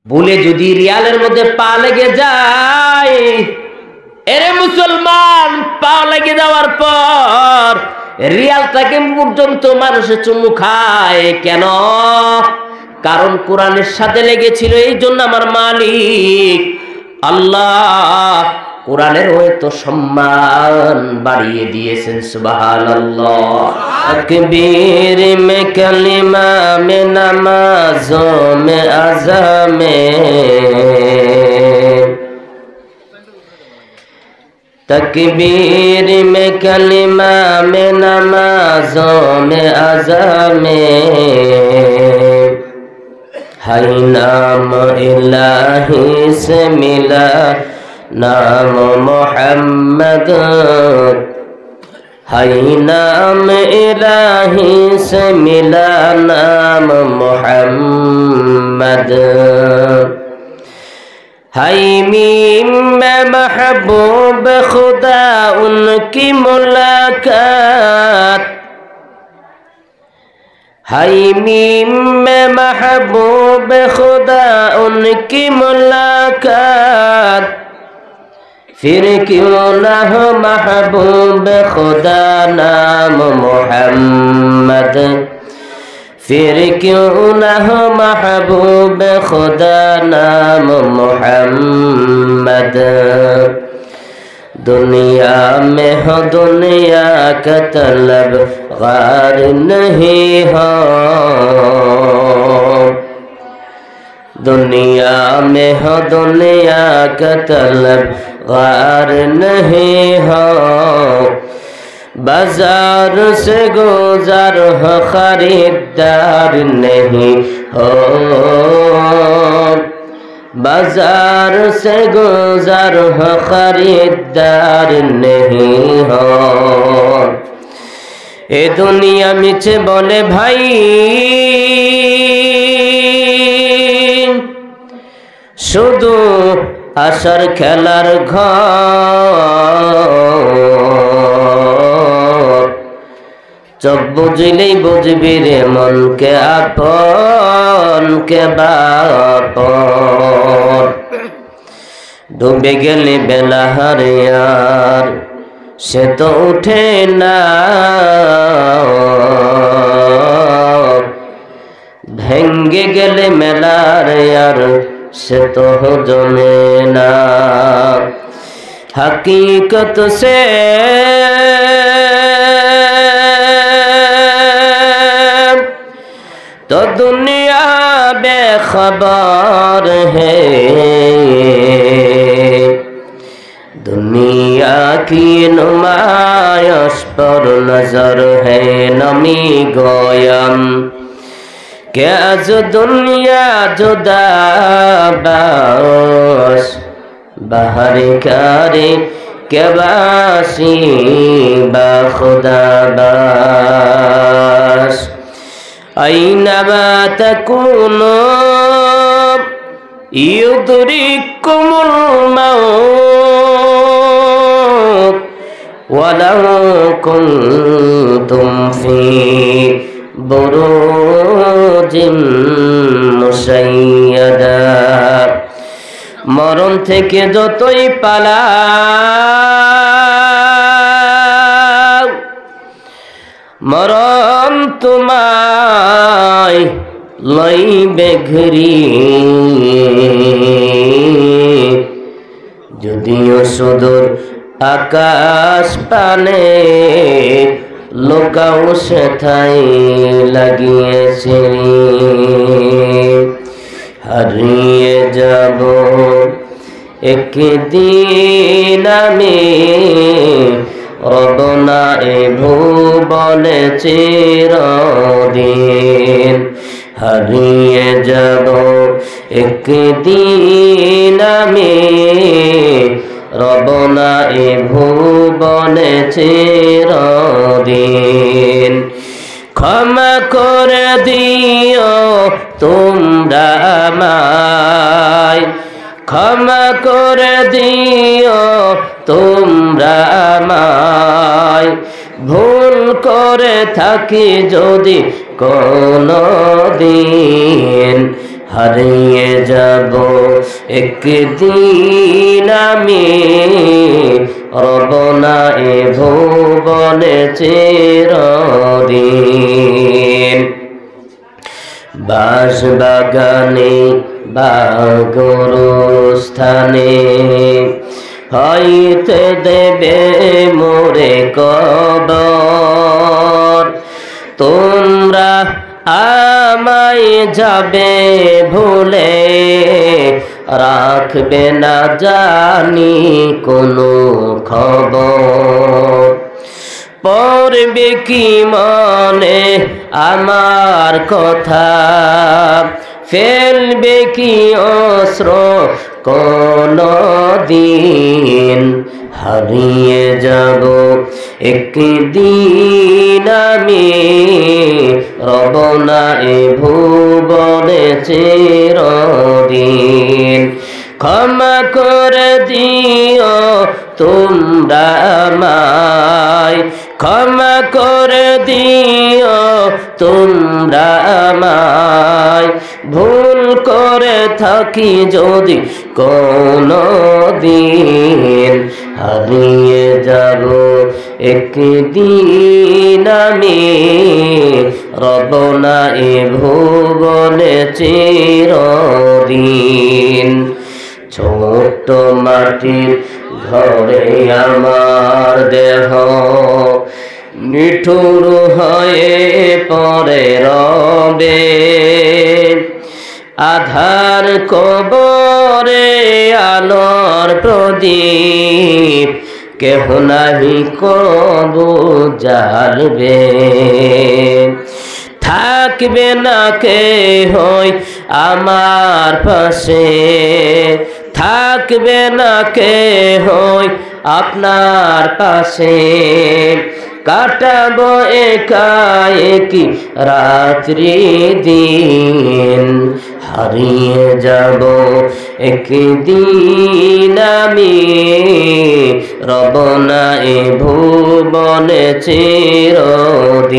ভুলে যদি রিয়ালের মধ্যে পা লেগে যায়, এরে মুসলমান, পা লেগে যাওয়ার পর রিয়ালটাকে পর্যন্ত মানুষে চুমু খায় কেন? কারণ কোরআনের সাথে লেগেছিল। এই জন্য আমার মালিক আল্লাহ কোরআনের হয়তো সম্মান বাড়িয়ে দিয়েছেন। সুবহানাল্লাহ। তাকবীর মে কালিমা মে নামাজো মে আযামে, तकबीर में कलिमा में नमाजों में अज़ामे, है नाम इलाही से मिला नाम मोहम्मद, है नाम इलाही से मिला नाम मोहम्मद, हाय मीम में महबूब खुदा उनकी मुलाकात, हाय मीम में महबूब खुदा उनकी मुलाकात, फिर क्यों ना हो महबूब खुदा नाम मोहम्मद, फिर क्यों ना हो महबूब खुदा नाम मोहम्मद। दुनिया में हो दुनिया का तलब गार नहीं हो, दुनिया में हो दुनिया का तलब गार नहीं हो, बाजार से गुजार हो खरीदार नहीं हो, बाजार से गुजार हो खरीदार नहीं हो। ए दुनिया मिछे बोले भाई, शुधु आशार खेलार घर, चोख बुझिलेই बुझबি रे मन के आपन के बापन, डूबे गेले बेला हारे यार से तो उठे ना, भेंगे गेले मेलार यार से तो जमे ना। हकीकत से तो दुनिया बेखबर है, दुनिया की नुमाइश पर नजर है नमी गोयम, क्या जो दुनिया जुदा बास बाहर कारी के बासी बा खुदा बास, ऐनमा तकुनु युदरिकुमुल मौत वलौ कुन्तुम फी बुरूजिम मुशय्यदा। मरण থেকে যতই পালাও, মরণ তোমায় লইবে ঘুরি, যদিও সুদূর আকাশ পানে লোকাও সেথায় লাগিয়েছে। হারিয়ে যাব একদিন আমি, রব না এ ভুবনে চিরদিন, হারিয়ে যাব একদিন আমি, রব না এ ভুবনে চিরদিন। ক্ষমা করে দিও তোমরা আমায়, ক্ষমা করে দিও তোমরা আমায়, ভুল করে থাকি যদি কোনো দিন, হারিয়ে যাব একদিন আমি, রব না এ ভুবনে চিরদিন। বাঁশবাগানে বা গোরস্থানে হইতে দেবে মোরে কবর, তোমরা আমায় যাবে ভুলে, রাখবে না জানি কোনো খবর। পড়বে কি মনে আমার কথা, ফেলবে কি অশ্র কোনো দিন, হারিয়ে যাব একদিন আমি, রব না এ ভুবনে চিরদিন। ক্ষমা করে দিও তোমরা আমায়, ক্ষমা করে দিও তোমরা আমায়, ভুল করে থাকি যদি কোনো দিন, হারিয়ে যাব একদিন আমি, রব না এ ভুবনে চিরদিন। ছোট্ট মাটির ঘরে আমার দেহ নিঠুর হয়ে পড়ে রবে, আধার কবরে আলোর প্রদীপ কেহ নাহি কবু জ্বালবে, থাকবে না কেহই আমার পাশে, থাকবে না কেহই আপনার পাশে, কাটাবো একা একই রাত্রি দিন, হারিয়ে যাব একদিন আমি, রব না এ ভুবনে চিরদিন।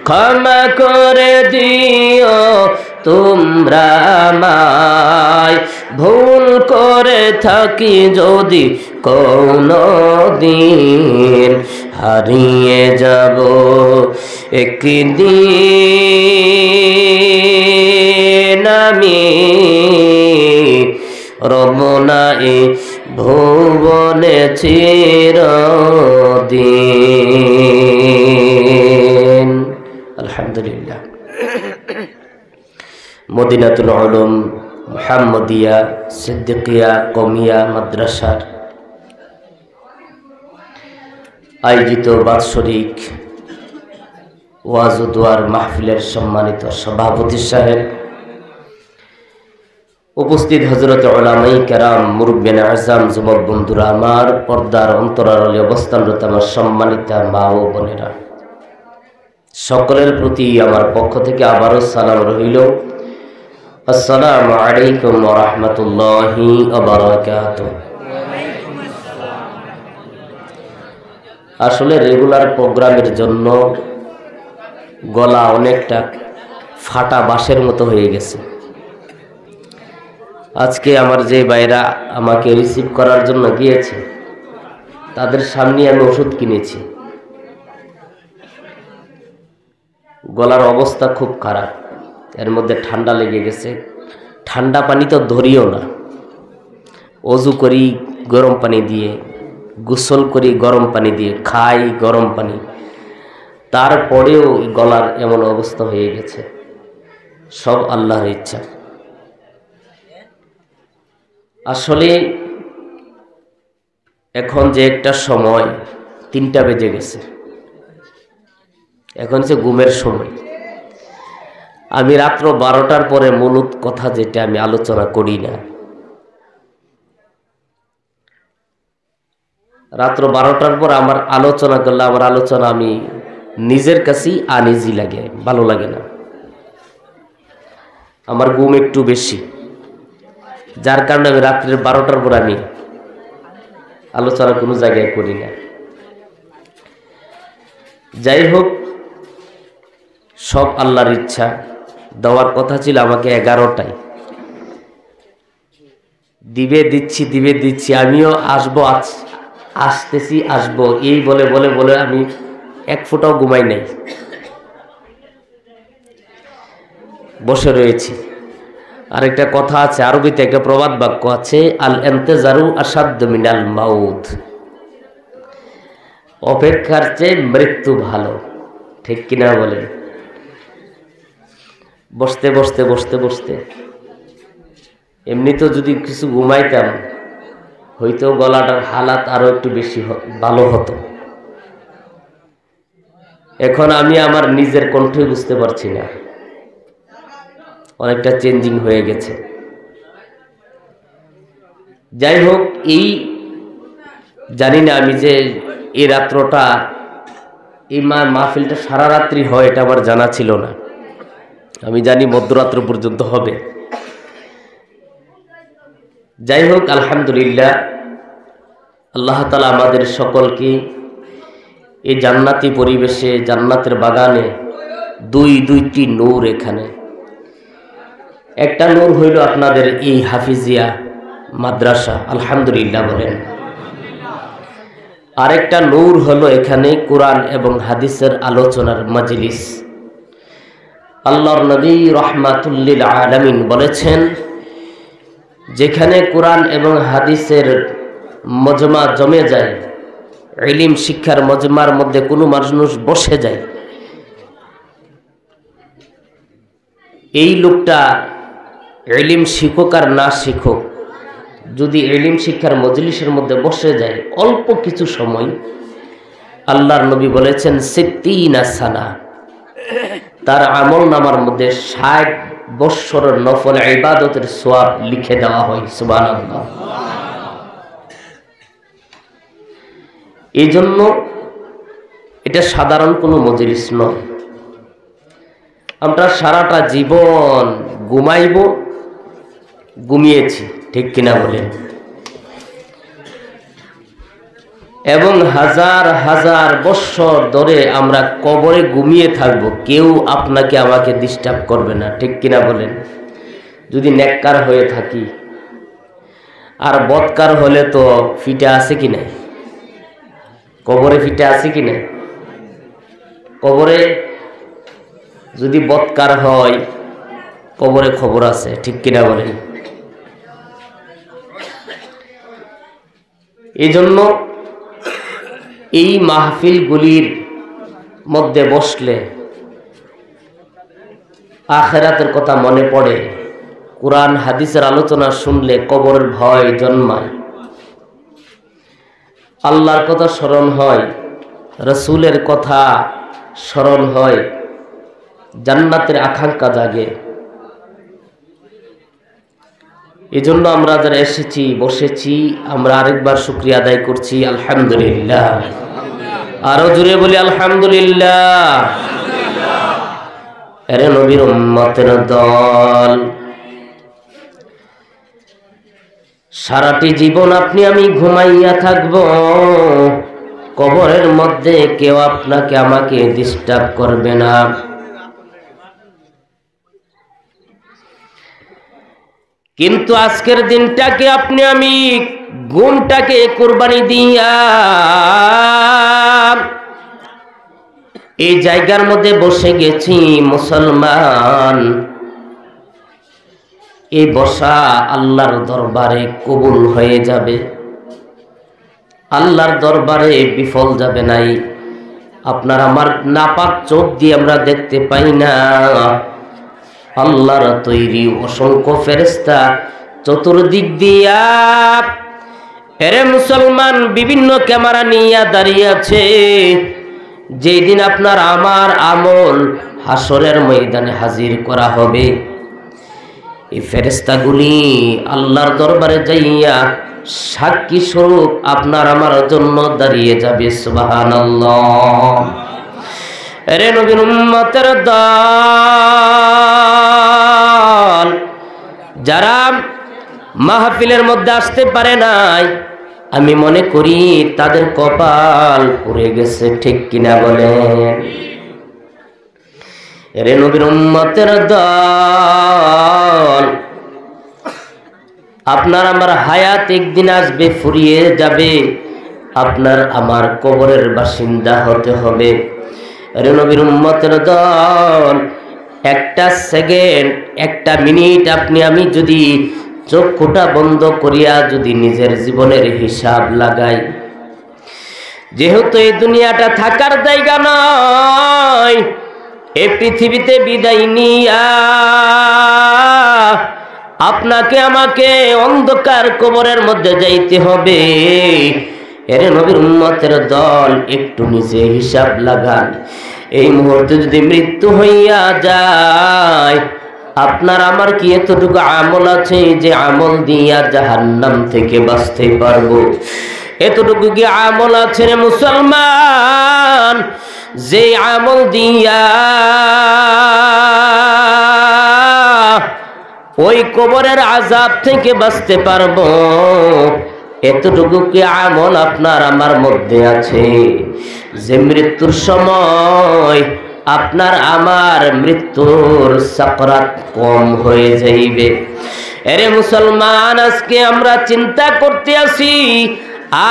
ক্ষমা করে দিও তোমরা আমায়, ভুল করে থাকি যদি কোনো দিন, হারিয়ে যাব একদিন আমি, রব না এ ভুবনে চিরদিন। আলহামদুলিল্লাহ। মদিনাতুল উলুম মুহাম্মদিয়া সিদ্দিকিয়া কওমিয়া মাদ্রাসার আয়োজিত বাৎসরিক ওয়াজ ও দোয়ার মাহফিলের সম্মানিত সভাপতি সাহেব, উপস্থিত হযরত উলামায়ে কেরাম, মুরব্বিয়ানে আযম, যুবক বন্ধুরা আমার, পর্দার অন্তরালে অবস্থানরত আমার সম্মানিতা মা ও বোনেরা, সকলের প্রতি আমার পক্ষ থেকে আবারও সালাম রইল। আসসালামু আলাইকুম ওয়া রাহমাতুল্লাহি ওয়া বারাকাতুহু। আসলে রেগুলার প্রোগ্রামের জন্য গলা অনেকটা ফাটা বাঁশের মতো হয়ে গেছে। আজকে আমার যে ভাইরা আমাকে রিসিভ করার জন্য গিয়েছে, তাদের সামনে আমি ওষুধ কিনেছি। গলার অবস্থা খুব খারাপ, এর মধ্যে ঠান্ডা লেগে গেছে। ঠান্ডা পানি তো ধরিও না, অজু করি গরম পানি দিয়ে, গোসল করি গরম পানি দিয়ে, খাই গরম পানি, তারপরেও গলার এমন অবস্থা হয়ে গেছে। সব আল্লাহর ইচ্ছা। আসলে এখন যে একটা সময় 3টা বেজে গেছে, এখন যে ঘুমের সময়। আমি রাত্র 12টার পরে মূলত কথা যেটা আমি আলোচনা করি না। রাত্র 12টার পর আমার আলোচনা করলে আমার আলোচনা আমি নিজের কাছেই আনইজি লাগে, ভালো লাগে না। আমার ঘুম একটু বেশি, যার কারণে আমি রাত্রের 12টার পর আমি আলোচনা কোনো জায়গায় করি না। যাই হোক, সব আল্লাহর ইচ্ছা। দেওয়ার কথা ছিল আমাকে 11টায়। দিবে দিচ্ছি, আমিও আসবো, আসতেছি আসবো এই বলে বলে বলে আমি এক ফোঁটাও ঘুমাই নাই, বসে রয়েছি। আরেকটা কথা আছে, আরবিতে একটা প্রবাদ বাক্য আছে, আল ইন্তেজারু আসাদ্দু মিনাল মাউত, অপেক্ষার চেয়ে মৃত্যু ভালো। ঠিক কিনা বলেন? বসতে বসতে বসতে বসতে এমনি তো যদি কিছু ঘুমাইতাম হয়তো গলাটার হালাত আরো একটু বেশি ভালো হতো। এখন আমি আমার নিজের কণ্ঠে বুঝতে পারছি না, অনেকটা চেঞ্জিং হয়ে গেছে। যাই হোক, এই জানি না আমি যে এই রাত্রটা, এই মাহফিলটা সারা রাত্রি হয় এটা আমার জানা ছিল না। আমি জানি মধ্যরাত্র পর্যন্ত হবে। যাই হোক, আলহামদুলিল্লাহ, আল্লাহ তাআলা আমাদের সকলকে এই জান্নাতি পরিবেশে, জান্নাতের বাগানে দুইটি নূর। এখানে একটা নূর হইল আপনাদের এই হাফিজিয়া মাদ্রাসা, আলহামদুলিল্লাহ বলেন। আরেকটা নূর হলো এখানে কোরআন এবং হাদিসের আলোচনার মাজলিস। আল্লাহর নবী রাহমাতুল লিল আলামিন বলেছেন, যেখানে কোরআন এবং হাদিসের মজমা জমে যায়, ইলম শিক্ষার মজমার মধ্যে কোনো মানুষ বসে যায়, এই লোকটা ইলম শিখুক আর না শিখুক, যদি ইলম শিক্ষার মজলিসের মধ্যে বসে যায় অল্প কিছু সময়, আল্লাহর নবী বলেছেন 60 সানা, তার আমল নামার মধ্যে 60 বৎসরের নফল ইবাদতের সওয়াব লিখে দেওয়া হয়। সুবহানাল্লাহ। এই জন্য এটা সাধারণ কোনো মজলিস নয়। আমরা সারাটা জীবন ঘুমিয়েছি, ঠিক কিনা বলেন? এবং হাজার হাজার বৎসর ধরে আমরা কবরে ঘুমিয়ে থাকবো, কেউ আপনাকে আমাকে ডিস্টার্ব করবে না, ঠিক কিনা বলেন? যদি নেককার হয়ে থাকি। আর বদকার হলে তো ফিটে আছে কি নাই? কবরে ফিটে আছে কি নাই? কবরে যদি বদকার হয় কবরে খবর আছে, ঠিক কিনা বলেন? এই জন্য এই মাহফিলগুলির মধ্যে বসলে আখিরাতের কথা মনে পড়ে, কোরআন হাদিসের আলোচনা শুনলে কবরের ভয় জন্মায়, আল্লাহর কথা স্মরণ হয়, রাসূলের কথা স্মরণ হয়, জান্নাতের আকাঙ্ক্ষা জাগে। এজন্য আমরা যারা এসেছি, বসেছি, আমরা আরেকবার শুকরিয়া আদায় করছি, আলহামদুলিল্লাহ। আরো জোরে বলি আলহামদুলিল্লাহ। আরে নবীর উম্মতের দল, সারাটি জীবন আপনি আমি ঘুমাইয়া থাকব, কবরের মধ্যে কেউ আপনাকে আমাকে ডিস্টার্ব করবে না। কিন্তু আজকের দিনটাকে আপনি আমি ঘুমটাকে কুরবানি দিয়া এই জায়গার মধ্যে বসে গেছি মুসলমান। এই বসা আল্লাহর দরবারে কবুল হয়ে যাবে, আল্লাহর দরবারে বিফল যাবে নাই। আপনার আমার নাপাক চোখ দিয়ে আমরা দেখতে পাই না, আল্লাহর তৈরি অসংখ্য ফেরেশতা চতুর্দিক দিয়া এরে মুসলমান বিভিন্ন ক্যামেরা নিয়ে দাঁড়িয়ে আছে। যেই দিন আপনার আমার আমল হাসরের ময়দানে হাজির করা হবে, এই ফেরেশতাগুলি আল্লাহর দরবারে যাইয়া সাক্ষী স্বরূপ আপনার আমার জন্য দাঁড়িয়ে যাবে। সুবহানাল্লাহ। এরে নবীর উম্মতের দল, যারা মাহফিলের মধ্যে আসতে পারে নাই, আমি মনে করি তাদের কপাল পুড়ে গেছে, ঠিক কিনা বলেন? রে নবীর উম্মতের দল, আপনার আমার হায়াত একদিন আসবে, ফুরিয়ে যাবে, আপনার আমার কবরের বাসিন্দা হতে হবে। রে নবীর উম্মতের দল, একটা সেকেন্ড, একটা মিনিট আপনি আমি যদি চক্ষুটা বন্ধ করিয়া যদি নিজের জীবনের হিসাব লাগাই, যেহেতু এই দুনিয়াটা থাকার জায়গা নয়, এই পৃথিবীতে বিদায় নিয়া আপনাকে আমাকে অন্ধকার কবরের মধ্যে যাইতে হবে। এরে নবীর উম্মতের দল, একটু নিজে হিসাব লাগান। এই মুহূর্তে যদি মৃত্যু হইয়া যায়, আপনার আমার কি এতটুকু আমল আছে যে আমল দিয়া জাহান্নাম থেকে বাঁচতে পারবো? এতটুকু কি আমল আছে রে মুসলমান, যে আমল দিয়া ওই কবরের আযাব থেকে বাঁচতে পারবো? এতটুকু কি আমল আপনার আমার মধ্যে আছে যে মৃত্যুর সময় আপনার আমার মৃত্যুর সাকরাত কম হয়ে যাইবে? এরে মুসলমান, আজকে আমরা চিন্তা করতে আসি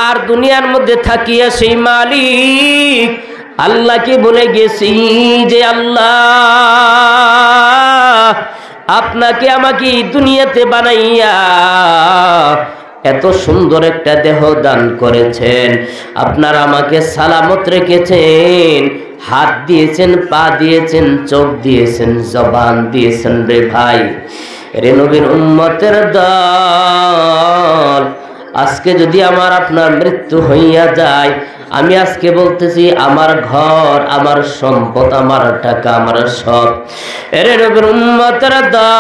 আর দুনিয়ার মধ্যে থাকিয়া সেই মালিক আল্লাহকে বলে গেছি যে আল্লাহ, আপনাকে আমাকে দুনিয়াতে বানাইয়া এত সুন্দর একটা দেহ দান করেছেন, আপনার আমাকে সালামত রেখেছেন, হাত দিয়েছেন, পা দিয়েছেন, চোখ দিয়েছেন, জবান দিয়েছেন। রে ভাই, রে নবীর উম্মতের দল, আজকে যদি আমার আপনার মৃত্যু হইয়া যায়, আমি আজকে বলতেছি আমার ঘর, আমার সম্পদ, আমার টাকা, আমার সব, রে নবীর উম্মতের দল,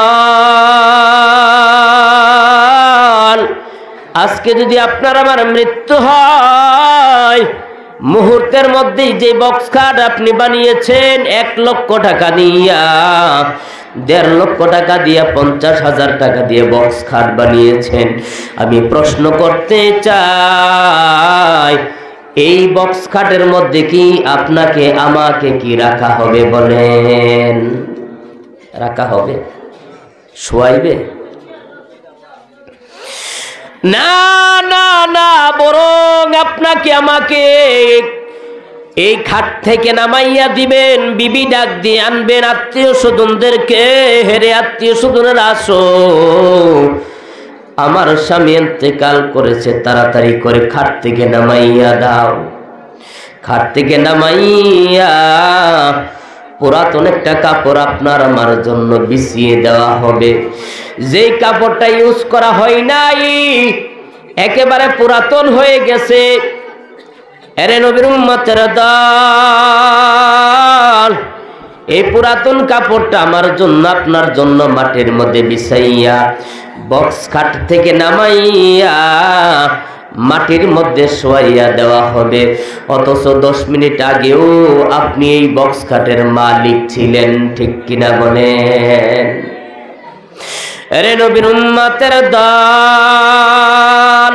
আজকে যদি আপনার আমার মৃত্যু হয়, মুহূর্তের মধ্যেই যে বক্স খাট আপনি বানিয়েছেন 1 লক্ষ টাকা দিয়া, 1.5 লক্ষ টাকা দিয়ে, 50,000 টাকা দিয়ে বক্স খাট বানিয়েছেন, আমি প্রশ্ন করতে চাই, এই বক্স খাটের মধ্যে কি আপনাকে আমাকে কি রাখা হবে? বলেন, রাখা হবে? শোয়াইবে? না না না, বরং আপনাকে আমাকে এই খাট থেকে নামাইয়া দিবেন, বিবি ডাক দিয়ে আনবেন আত্মীয় স্বজনদেরকে, হেরে আত্মীয় স্বজনেরা আসো, আমার স্বামী ইন্তেকাল করেছে, তাড়াতাড়ি করে খাট থেকে নামাইয়া দাও। খাট থেকে নামাইয়া পুরাতন একটা কাপড় আপনার আমার জন্য বিছিয়ে দেওয়া হবে, যেই কাপড়টা ইউজ করা হয় নাই, একেবারে পুরাতন হয়ে গেছে। এরে নবীর উম্মতের দল, এই পুরাতন কাপড়টা আমার জন্য, আপনার জন্য মাটির মধ্যে বিছাইয়া বক্স খাট থেকে নামাইয়া মাটির মধ্যে শোয়াইয়া দেওয়া হবে। অথচ 10 মিনিট আগেও আপনি এই বক্স খাটের মালিক ছিলেন, ঠিক কিনা বলেন? আরে নবীর উম্মতের দল,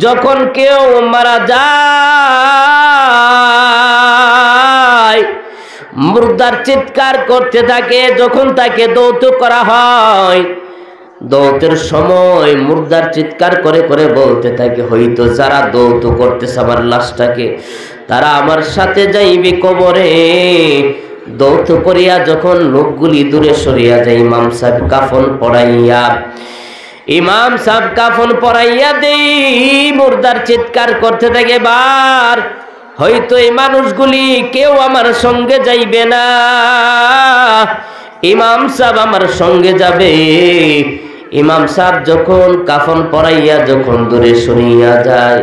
যখন কেউ মারা যায়, মুর্দার চিৎকার করতে থাকে, যখন তাকে দৌত করা হয়, দৌতের সময় মুর্দার চিৎকার করে করে বলতে থাকে, হয়তো যারা দৌত করতেছে আমার লাশটাকে, তারা আমার সাথে যাইবে কবরে। দৌত করিয়া যখন লোকগুলি দূরে সরিয়া যায়, ইমাম সাহেব কাফন পরাইয়া দেই, মুর্দার চিৎকার করতে থাকে, বার হয়তো এই মানুষগুলি কেউ আমার সঙ্গে যাইবে না, ইমাম সাহেব আমার সঙ্গে যাবে। ইমাম সাহেব যখন কাফন পরাইয়া যখন দূরে সরিয়া যায়,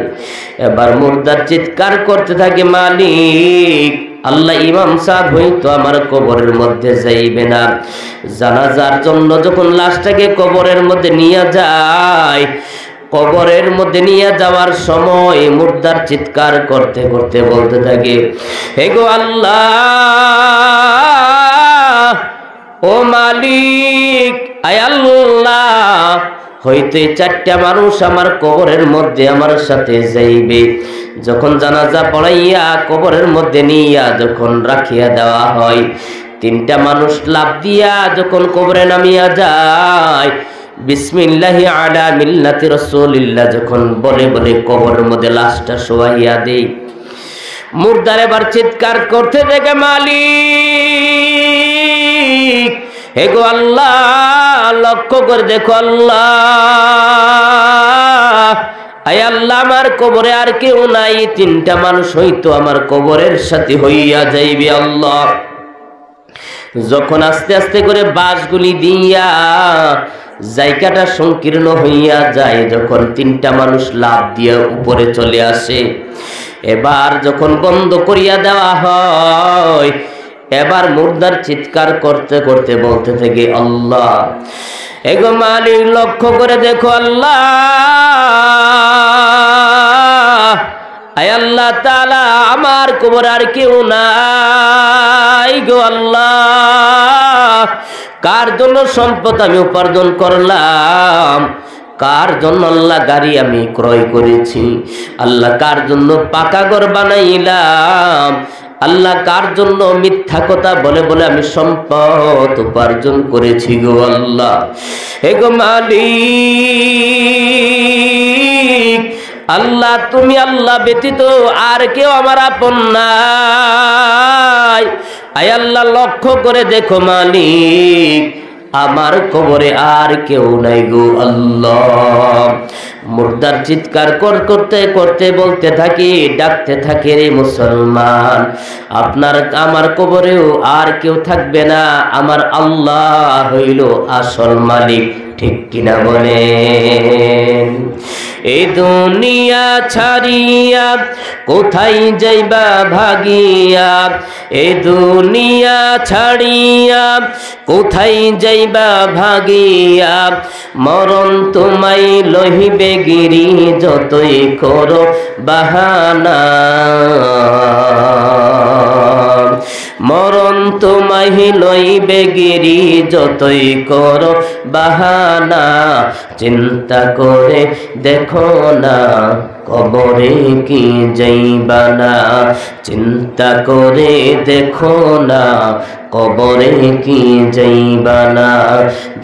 এবার মুর্দার চিৎকার করতে থাকে, মালিক আল্লাহ, ইমাম সাহেব হয়তো আমার কবরের মধ্যে যাইবে না। জানাজার জন্য যখন লাশটাকে কবরের মধ্যে নিয়ে যায়, কবরের মধ্যে নিয়ে যাওয়ার সময় মুর্দার চিৎকার করতে করতে বলতে থাকে, হে গো আল্লাহ, ও মালিক, আয় আল্লাহ, হইতে 4টা মানুষ আমার কবরের মধ্যে আমার সাথে যাইবে। যখন জানাজা পড়াইয়া কবরের মধ্যে নিয়া যখন রাখিয়া দেওয়া হয়, তিনটা মানুষ লাফ দিয়া যখন কবরে নামিয়া যায়, বিসমিল্লাহি আলা মিল্লাতি রাসূলিল্লাহ যখন বলে বলে কবরের মধ্যে লাশটা শোয়াইয়া দেই, মুর্দার এবার চিৎকার করতে দেখে, মালিক হে গো আল্লাহ, লক্ষ্য করে দেখো আল্লাহ, আয় আল্লাহ আমার কবরে আর কেউ নাই, তিনটা মানুষ হইতো আমার কবরের সাথে হইয়া যাইবে আল্লাহ। যখন আস্তে আস্তে করে বাঁশগুলি দিয়া জায়গাটা সংকীর্ণ হইয়া যায়, যখন তিনটা মানুষ লাফ দিয়ে উপরে চলে আসে, এবার যখন বন্ধ করিয়া দেওয়া হয়, এবার মুর্দার চিৎকার করতে করতে বলতে থাকে, আল্লাহ এগো মালিক লক্ষ্য করে দেখো আল্লাহ, আয় আল্লাহ তাআলা আমার কবর আর কেউ নাই গো আল্লাহ, কার জন্য সম্পদ আমি উপার্জন করলাম, কার জন্য আল্লাহ গাড়ি আমি ক্রয় করেছি, আল্লাহ কার জন্য পাকা ঘর বানাইলাম, আল্লাহ কার জন্য মিথ্যা কথা বলে বলে আমি সম্পদ উপার্জন করেছি গো আল্লাহ। হে গো মালিক, আল্লাহ তুমি আল্লাহ ব্যতীত আর কেউ আমার আপন নাই, আয় আল্লাহ লক্ষ্য করে দেখো মালিক, আমার কবরে আর কেউ নাই গো আল্লাহ। মুর্দার চিৎকার করতে করতে বলতে থাকি, ডাকতে থাকে, রে মুসলমান, আপনার আমার কবরেও আর কেউ থাকবে না, আমার আল্লাহ হইল আসল মালিক, ঠিক কিনা বলেন? এই দুনিয়া ছাড়িয়া কোথায় যাইবা ভাগিয়া, এই দুনিয়া ছাড়িয়া কোথায় যাইবা ভাগিয়া, মরণ তোমায় লহিবে গিরি যতই করো বাহানা, মরণ তোমায় লইবে গিরি যতই করো বাহানা, চিন্তা করে দেখো না কবরে কি যাইবা না, চিন্তা করে দেখো না কবরে কি যাইবা না,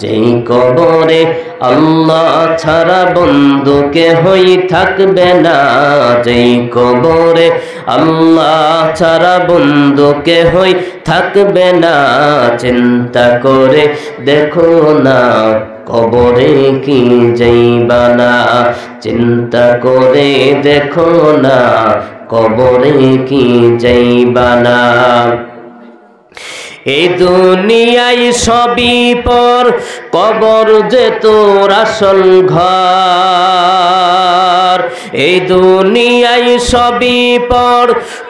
যেই কবরে আল্লাহ ছাড়া বন্ধু কেহই থাকবে না, যেই কবরে আল্লাহ ছাড়া বন্ধু কেহই থাকবে না, চিন্তা করে দেখো না কবরে কি যাইবা না, চিন্তা করে দেখো না কবরে কি যাইবা না। এই দুনিয়ায় সবই পর, কবর যে তোর আসল ঘর, এই দুনিয়ায় সবই পর,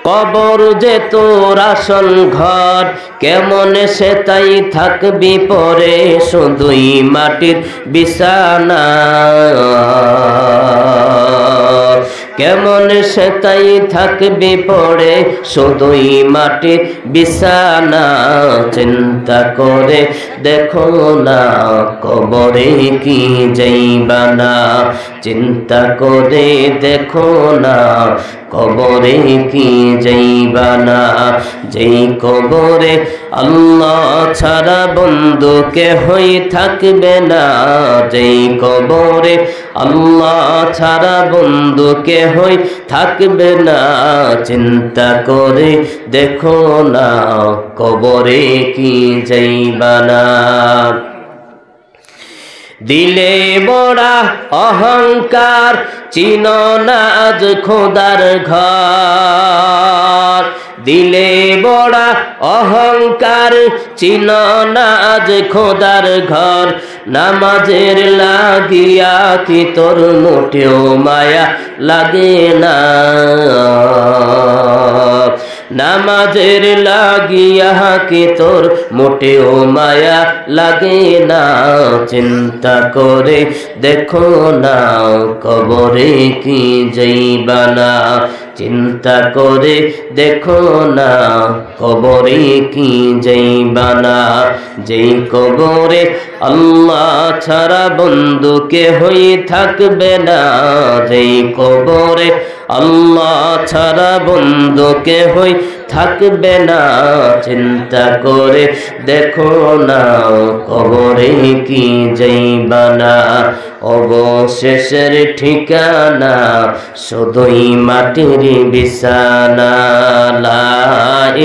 কবর যে তোর আসল ঘর, কেমন সে তাই থাকবি পরে শুধুই মাটির বিছানা, কেমন সে তাই থাকবি পড়ে শুধুই মাটির বিছানা, চিন্তা করে দেখো না কবরে কি যাইবা না, চিন্তা করে দেখো না কবরে কি যাইবা না, যেই কবরে আল্লাহ ছাড়া বন্ধু কেহই থাকবে না, যেই কবরে আল্লাহ ছাড়া বন্ধু কেহই থাকবে না, চিন্তা করে দেখো না কবরে কি যাইবা না। দিলে বড়া অহংকার চিনো না আজ খোদার ঘর, দিলে বড়া অহংকার চিনো না আজ খোদার ঘর, নামাজের লাগিয়া কি তোর মোটেও মায়া লাগে না, নামাজের লাগিয়া কি তোর মোটেও মায়া লাগে না, চিন্তা করে দেখো না কবরে কি যাইবা না, চিন্তা করে দেখো না কবরে কি যাইবা না, যেই কবরে আল্লাহ ছাড়া বন্ধু কেহই থাকবে না, যেই কবরে আল্লাহ ছাড়া বন্ধু কেহই থাকবে না। চিন্তা করে দেখো না কবরে কি যাইবা না, অবশেষের ঠিকানা শুধুই মাটির বিছানা। লা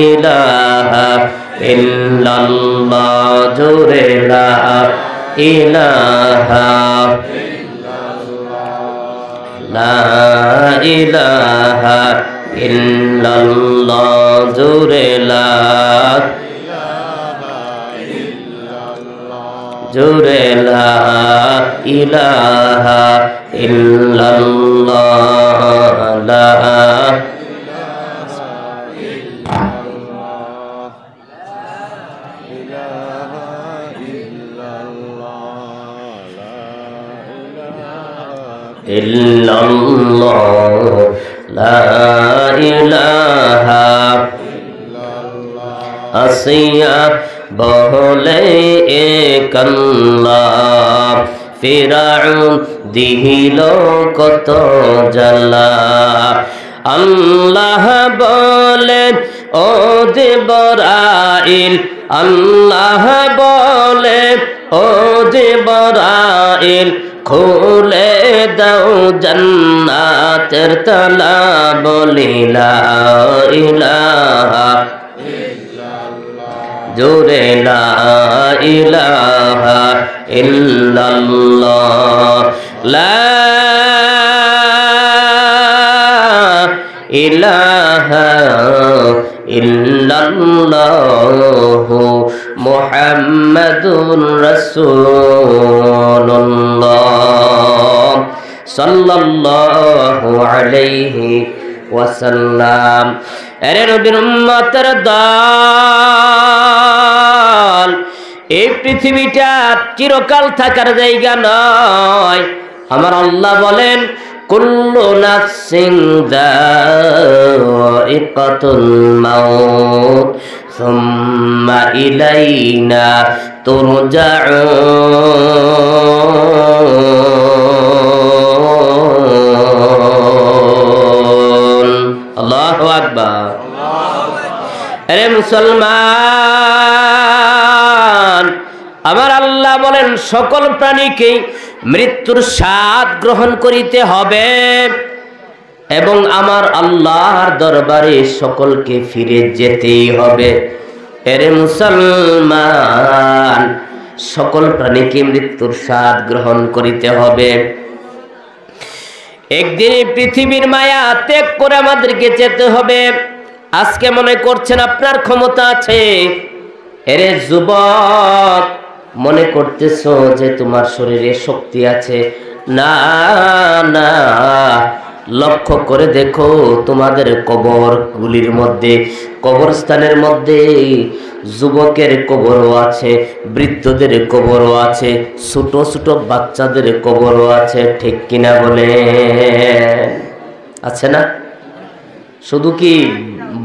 ইলাহা ইল্লাল্লাহ, জোরে লা ইলাহা, লা ইলাহা ইল্লাল্লাহ, জোরে লা, জোরে লা ইলাহা ইল্লাল্লাহ, লা ইল্লাল্লাহ, লা ইলাহা আসিয়া বহলে এক আল্লাহ, ফিরাউন দিল কত জ্বালা। আল্লাহ বলেন ও জিবরাইল, আল্লাহ বলে ও জিবরাইল, খুলে দাও জান্নাতের তালা, বলি লা ইলাহা, জোরে লা ইলাহা ইল্লাল্লাহ, লা ইলাহা ইল্লাল্লাহ মুহাম্মাদুর রাসূলুল্লাহ সাল্লাল্লাহু আলাইহি ওয়াসাল্লাম। আরে নবীর উম্মতের দল, এই পৃথিবীটা চিরকাল থাকার জায়গা নয়। আমার আল্লাহ বলেন কুল্লু নাফসিন যায়িকাতুল মাউত সুম্মা ইলাইনা তুরজাউন। আল্লাহু আকবার। আরে মুসলমান, আমার আল্লাহ বলেন সকল প্রাণীকে মৃত্যুর স্বাদ গ্রহণ করিতে হবে এবং আমার আল্লাহর দরবারে সকলকে ফিরে যেতেই হবে। এরে মুসলমান, সকল প্রাণীকে মৃত্যুর স্বাদ গ্রহণ করিতে হবে। একদিন পৃথিবীর মায়া ত্যাগ করে আমাদেরকে যেতে হবে। আজকে মনে করছেন আপনার ক্ষমতা আছে, এরে যুবক মনে করতেছো যে তোমার শরীরে শক্তি আছে। না না, লক্ষ্য করে দেখো তোমাদের কবরগুলির মধ্যে, কবরস্থানের মধ্যে যুবকের কবরও আছে, বৃদ্ধদের কবরও আছে, ছোট ছোট বাচ্চাদের কবরও আছে। ঠিক কিনা বলে? আছে না? শুধু কি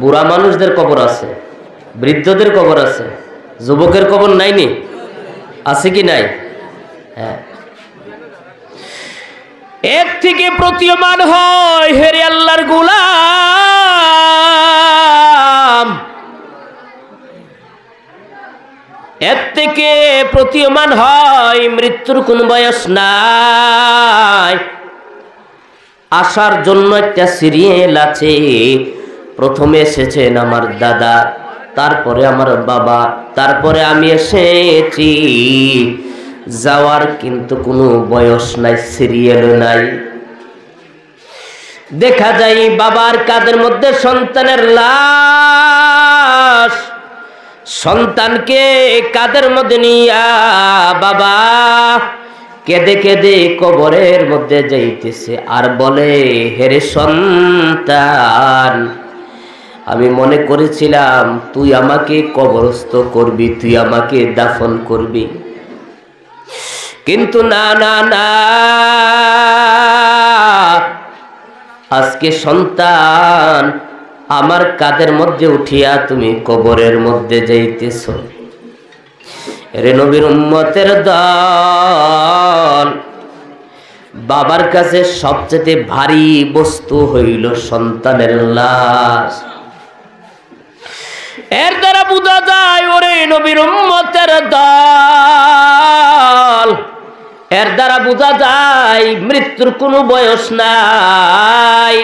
বুড়া মানুষদের কবর আছে, বৃদ্ধদের কবর আছে, যুবকের কবর নাইনি? আছে কি নাই? হ্যাঁ। এর থেকে প্রতীয়মান হয় হেরে আল্লাহর গোলাম, এর থেকে প্রতীয়মান হয় মৃত্যুর কোন বয়স নাই। আসার জন্য একটা সিরিয়াল আছে। প্রথমে এসেছেন আমার দাদা, তারপরে আমার বাবা, তারপরে আমি এসেছি। যাওয়ার কিন্তু কোনো বয়স নাই, সিরিয়াল নাই। দেখা যায় বাবার কাঁধের মধ্যে সন্তানের লাশ, সন্তানকে কাঁধের মধ্যে নিয়া বাবা কেঁদে কেঁদে কবরের মধ্যে যাইতেছে আর বলে, হেরে সন্তান, আমি মনে করেছিলাম তুই আমাকে কবরস্থ করবি, তুই আমাকে দাফন করবি, কিন্তু না না না, আজকে সন্তান আমার কাঁধের মধ্যে উঠিয়া তুমি কবরের মধ্যে যাইতেছ। রে নবীর উম্মতের দল, বাবার কাছে সবচেয়ে ভারী বস্তু হইল সন্তানের লাশ। এর দ্বারা বোঝা যায় ওরে নবীর উম্মতের দল, এর দ্বারা বোঝা যায় মৃত্যুর কোনো বয়স নাই।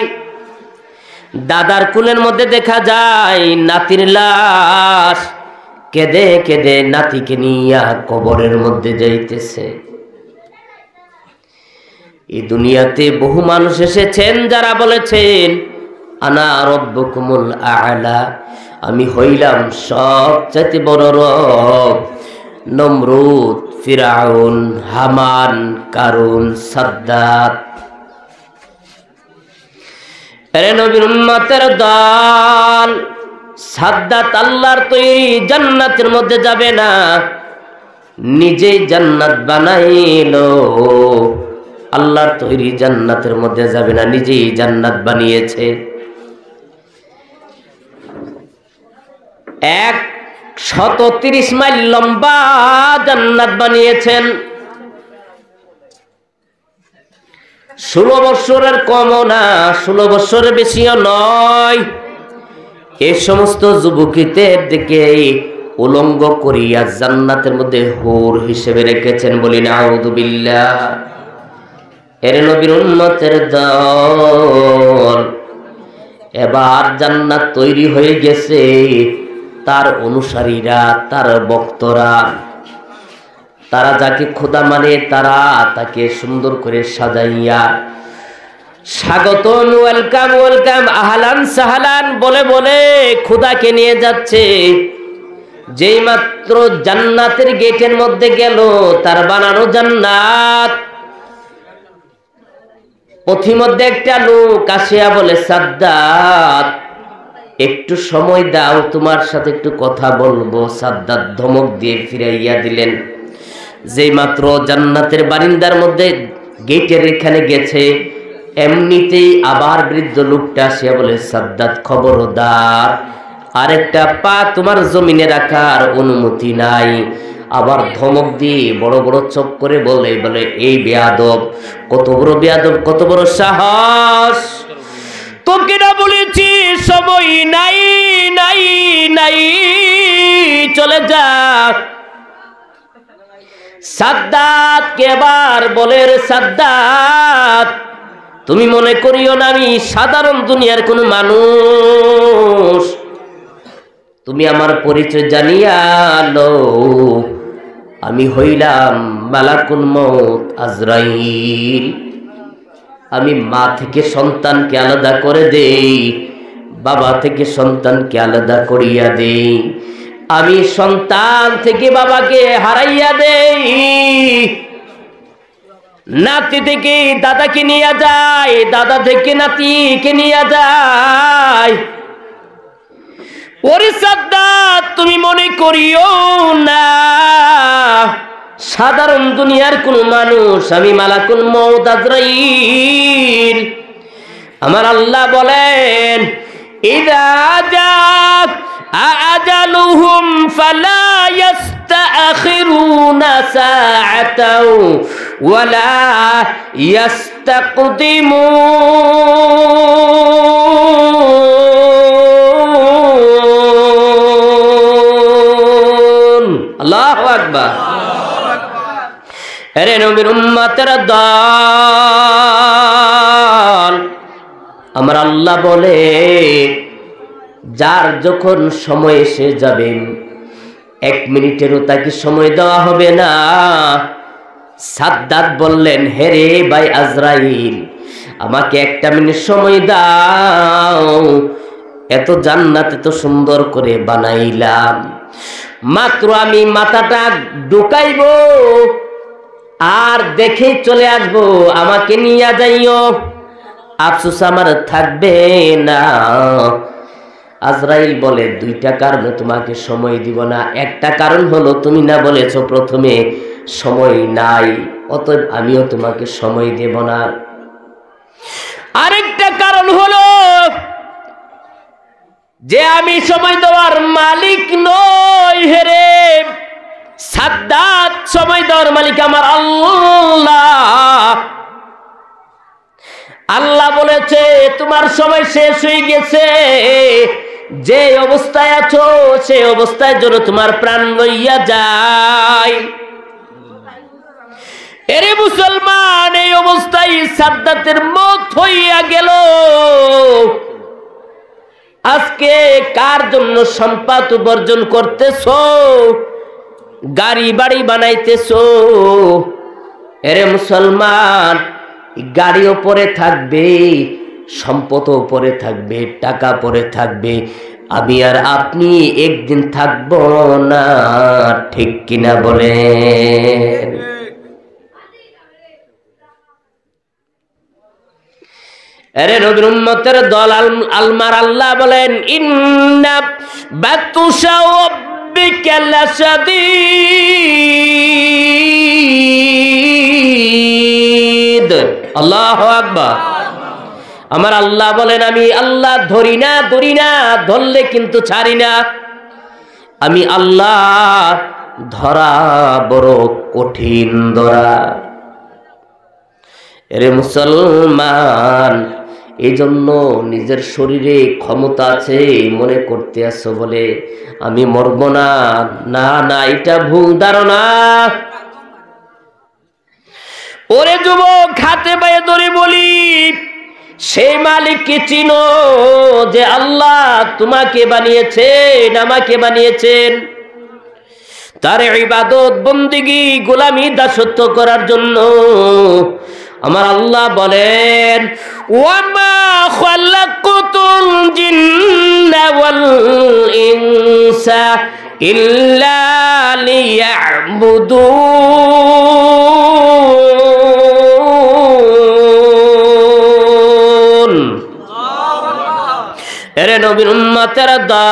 দাদার কুলের মধ্যে দেখা যায় নাতির লাশ কেঁদে কেঁদে নাতিকে নিয়ে কবরের মধ্যে যাইতেছে। এই দুনিয়াতে বহু মানুষ এসেছেন যারা বলেছেন আনা রব্বুকুমুল আ'লা, আমি হইলাম সবচেয়ে বড় রব। নমরুদ, ফিরাউন, হামান, কারুন, সাদ্দাত। আরে নবীর উম্মতের দল, সাদ্দাত আল্লাহর তৈরি জান্নাতের মধ্যে যাবে না, নিজেই জান্নাত বানাইলো। আল্লাহর তৈরি জান্নাতের মধ্যে যাবে না, নিজেই জান্নাত বানিয়েছে। 130 মাইল লম্বা জান্নাত বানিয়েছেন। 16 বছরের কমও না, 16 বছরের বেশিও নয়। এই সমস্ত যুবকীদের দিকে উলঙ্গ করিয়া জান্নাতের মধ্যে হুর হিসেবে রেখেছেন। বলি নাউযু বিল্লাহ। এর নবীর উম্মতের দল, এবার জান্নাত তৈরি হয়ে গেছে। তার অনুসারীরা, তার ভক্তরা, তারা যাকে খোদা মানে তারা তাকে সুন্দর করে সাজাইয়া স্বাগতম, ওয়েলকাম ওয়েলকাম, আহলান সাহলান বলে বলে খোদাকে নিয়ে যাচ্ছে। যেই মাত্র জান্নাতের গেটের মধ্যে গেল, তার বানানো জান্নাত, পথিমধ্যে একটা লোক আসিয়া বলে সাদ্দাত একটু সময় দাও, তোমার সাথে একটু কথা বলবো। সাদ্দাত ধমক দিয়ে ফিরাইয়া দিলেন। যেই মাত্র জান্নাতের বারিন্দার মধ্যে গেটের এখানে গেছে, এমনিতেই আবার বৃদ্ধ লোকটা আসিয়া বলে সাদ্দাত খবরদার, আরেকটা পা তোমার জমিনে রাখার অনুমতি নাই। আবার ধমক দিয়ে বড় বড় চোখ করে বলে বলে এই বেয়াদব, কত বড় বেয়াদব, কত বড় সাহস, তোকে না বলেছি সময় নাই নাই নাই, চলে যা। সাদ্দাত কে এবার বলে রে সাদ্দাত, তুমি মনে করিও না আমি সাধারণ দুনিয়ার কোন মানুষ, তুমি আমার পরিচয় জানিয়া লো, আমি হইলাম মালাকুল মউত আজরাইল। আমি মা থেকে সন্তানকে আলাদা করে দেই, বাবা থেকে সন্তানকে আলাদা করিয়া দেই। আমি সন্তান থেকে বাবাকে হারাইয়া দেই, নাতি থেকে দাদাকে নিয়ে যায়, দাদা থেকে নাতিকে নিয়ে যায়। ওরে সাদ্দাত, তুমি মনে করিও না সাধারণ দুনিয়ার কোন মানুষ, আমি মালাকুল মউত আজরাইল। আমার আল্লাহ বলেন ইযা জাআ আজালুহুম ফালা ইস্তাখিরুনা সাআতাও ওয়ালা ইস্তাকদিমুন। আল্লাহু আকবার। আরে নবীর উম্মতের দল, আমার আল্লাহ বলে যার যখন সময় এসে যাবে 1 মিনিটেরও তাকে সময় দেওয়া হবে না। সাদ্দাত বললেন হে রে ভাই আজরাইল, আমাকে 1 মিনিট সময় দাও, এত জান্নাত এত সুন্দর করে বানাইলাম, মাত্র আমি মাথাটা ঢুকাইব আর দেখে চলে আসবো, আমাকে নিয়ে যাইও, আফসোস আমার থাকবে না। আজরাইল বলে 2টা কারণে তোমাকে সময় দিব না। একটা কারণ হলো তুমি না বলেছো প্রথমে সময় নাই, অতএব আমিও তোমাকে সময় দেব না। আরেকটা কারণ হলো যে আমি সময় দেওয়ার মালিক নই। হেরে সাদ্দাত, সময় দেওয়ার মালিক আমার আল্লাহ। আল্লাহ বলেছে তোমার সময় শেষ হয়ে গেছে, যে অবস্থায় আছো সেই অবস্থায় যেন তোমার প্রাণ লইয়া যায়। এরে মুসলমান, এই অবস্থায় সাদ্দাতের মত হইয়া গেল। আজকে কার জন্য সম্পদ উপার্জন করতেছো, গাড়ি বাড়ি বানাইতেছো। এরে মুসলমান, গাড়িও পরে থাকবে, সম্পদও পরে থাকবে, টাকা পরে থাকবে, আমি আর আপনি একদিন থাকব না, ঠিক কিনা বলেন? আরে নবীর উম্মতের দল আলমার আল্লাহ বলেন, ইন্না বাতুশা রাব্বিকা লাশাদীদ। আল্লাহু আকবার। আমার আল্লাহ বলেন, আমি আল্লাহ ধরি না, ধরলে কিন্তু ছাড়ি না। আমি আল্লাহ ধরা বড় কঠিন ধরা। এরে মুসলমান, এই জন্য নিজের শরীরে ক্ষমতা আছে মনে করতে আসো বলে আমি মরব না, না না, এটা ভুল ধারণা। ওরে যুবক, হাতে পায়ে ধরে বলি, সেই মালিককে চিনো যে আল্লাহ তোমাকে বানিয়েছেন, আমাকে বানিয়েছেন তার ইবাদত বন্দেগী গোলামি দাসত্ব করার জন্য। আমার আল্লাহ বলেন, ওয়ামা খালাকতুল জিন্না ওয়াল ইনসা ইল্লা লিয়াবুদুন। এরে নবীর উম্মতের দল,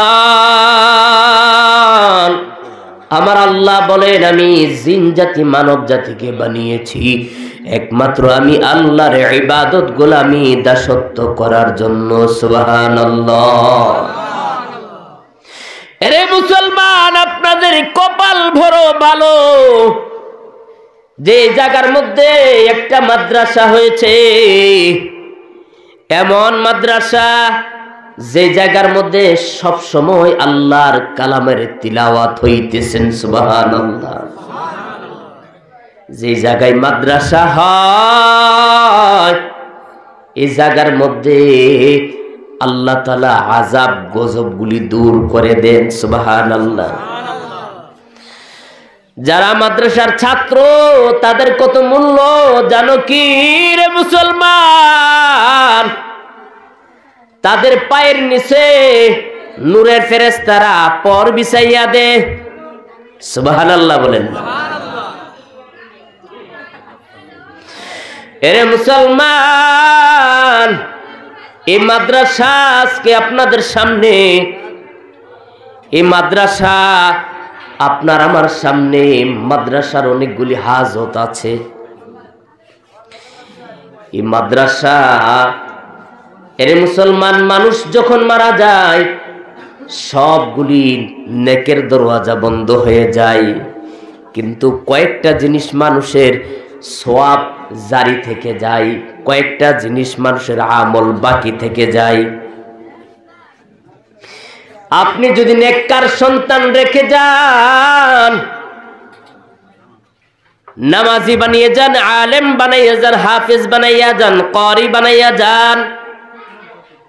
আমার আল্লাহ বলেন, আমি জিন জাতি মানব জাতিকে বানিয়েছি একমাত্র আমি আল্লাহর ইবাদত গোলামি দাসত্ব করার জন্য। সুবহানাল্লাহ। এরে মুসলমান, আপনাদের কপাল বড় ভালো যে জায়গার মধ্যে একটা মাদ্রাসা হয়েছে, এমন মাদ্রাসা যে জায়গার মধ্যে সব সময় আল্লাহর কালামের তিলাওয়াত হইতেছেন। সুবহানাল্লাহ। যে জায়গায় মাদ্রাসা হয় এই জায়গার মধ্যে আল্লাহ তাআলা আযাব গজবগুলি দূর করে দেন। সুবহানাল্লাহ। যারা মাদ্রাসার ছাত্র তাদের কত মূল্য জানো কি রে মুসলমান? তাদের পায়ের নিচে নূরের ফেরেশতারা পর বিছাইয়া দে। সুবহানাল্লাহ বলেন। এরে মুসলমান, এই মাদ্রাসা আজকে আপনাদের সামনে, এই মাদ্রাসা আপনার আমার সামনে, মাদ্রাসার অনেকগুলি হাজত আছে। এই মাদ্রাসা, এরে মুসলমান, মানুষ যখন মারা যায় সবগুলি নেকের দরওয়াজা বন্ধ হয়ে যায়, কিন্তু কয়েকটা জিনিস মানুষের সওয়াব জারি থেকে যায়, কয়েকটা জিনিস মানুষের আমল বাকি থেকে যায়। আপনি যদি নেককার সন্তান রেখে যান, নামাজি বানিয়ে যান, আলেম বানাইয়া যান, হাফেজ বানাইয়া যান, ক্বারি বানাইয়া যান,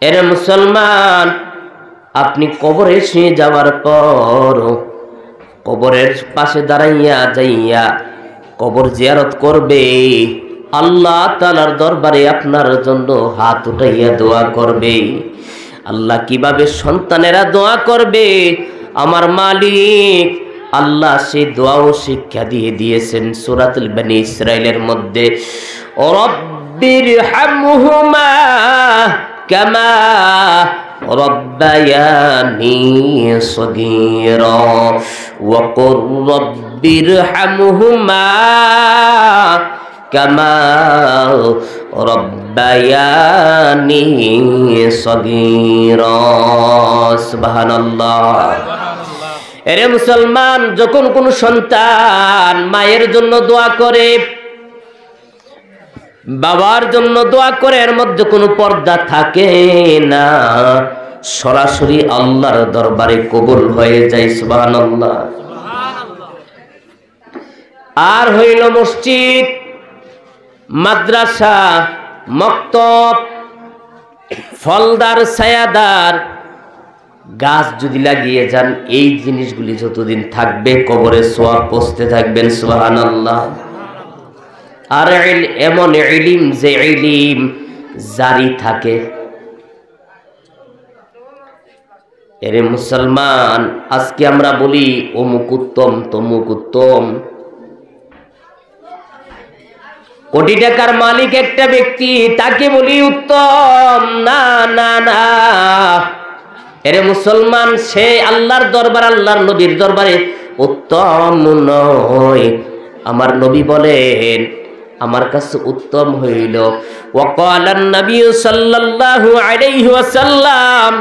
এরে মুসলমান, আপনি কবরে শুয়ে যাওয়ার পর কবরের পাশে দাঁড়াইয়া যাইয়া কবর জিয়ারত করবে, আল্লাহ তাআলার দরবারে আপনার জন্য হাত উঠাইয়া দোয়া করবে। আল্লাহ কিভাবে সন্তানেরা দোয়া করবে আমার মালিক আল্লাহ সেই দোয়াও শিক্ষা দিয়ে দিয়েছেন সূরাতুল বনী ইসরাঈলের মধ্যে। রব্বিরহামহুমা কামা রব্বায়ানি সগীরা ওয়া কুর রব্বিরহামহুমা কামা রব্বায়ানি সগীরা। সুবহানাল্লাহ। এরে মুসলমান, যখন কোনো সন্তান মায়ের জন্য দোয়া করে, বাবার জন্য দোয়া করে, এর মধ্যে কোনো পর্দা থাকে না। সরাসরি আল্লাহর দরবারে কবুল হয়ে যায়। সুবহানাল্লাহ। আর হইল মসজিদ, মাদ্রাসা, মক্তব, ফলদার ছায়াদার গাছ যদি লাগিয়ে যান, এই জিনিসগুলি যতদিন থাকবে কবরে সওয়াব পৌঁছতে থাকবেন। সুবহানাল্লাহ। আর এমন ইলম যে ইলম জারি থাকে। এরে মুসলমান, আজকে আমরা বলি অমুক উত্তম তমুক উত্তম। কোটি টাকার মালিক একটা ব্যক্তি, তাকে বলি উত্তম। না না না, এরে মুসলমান, সে আল্লাহর দরবার, আল্লাহর নবীর দরবারে উত্তম নয়। আমার নবী বলেন, আমার কাছে উত্তম হইল ওয়াকালান নবী সাল্লাল্লাহু আলাইহি ওয়াসাল্লাম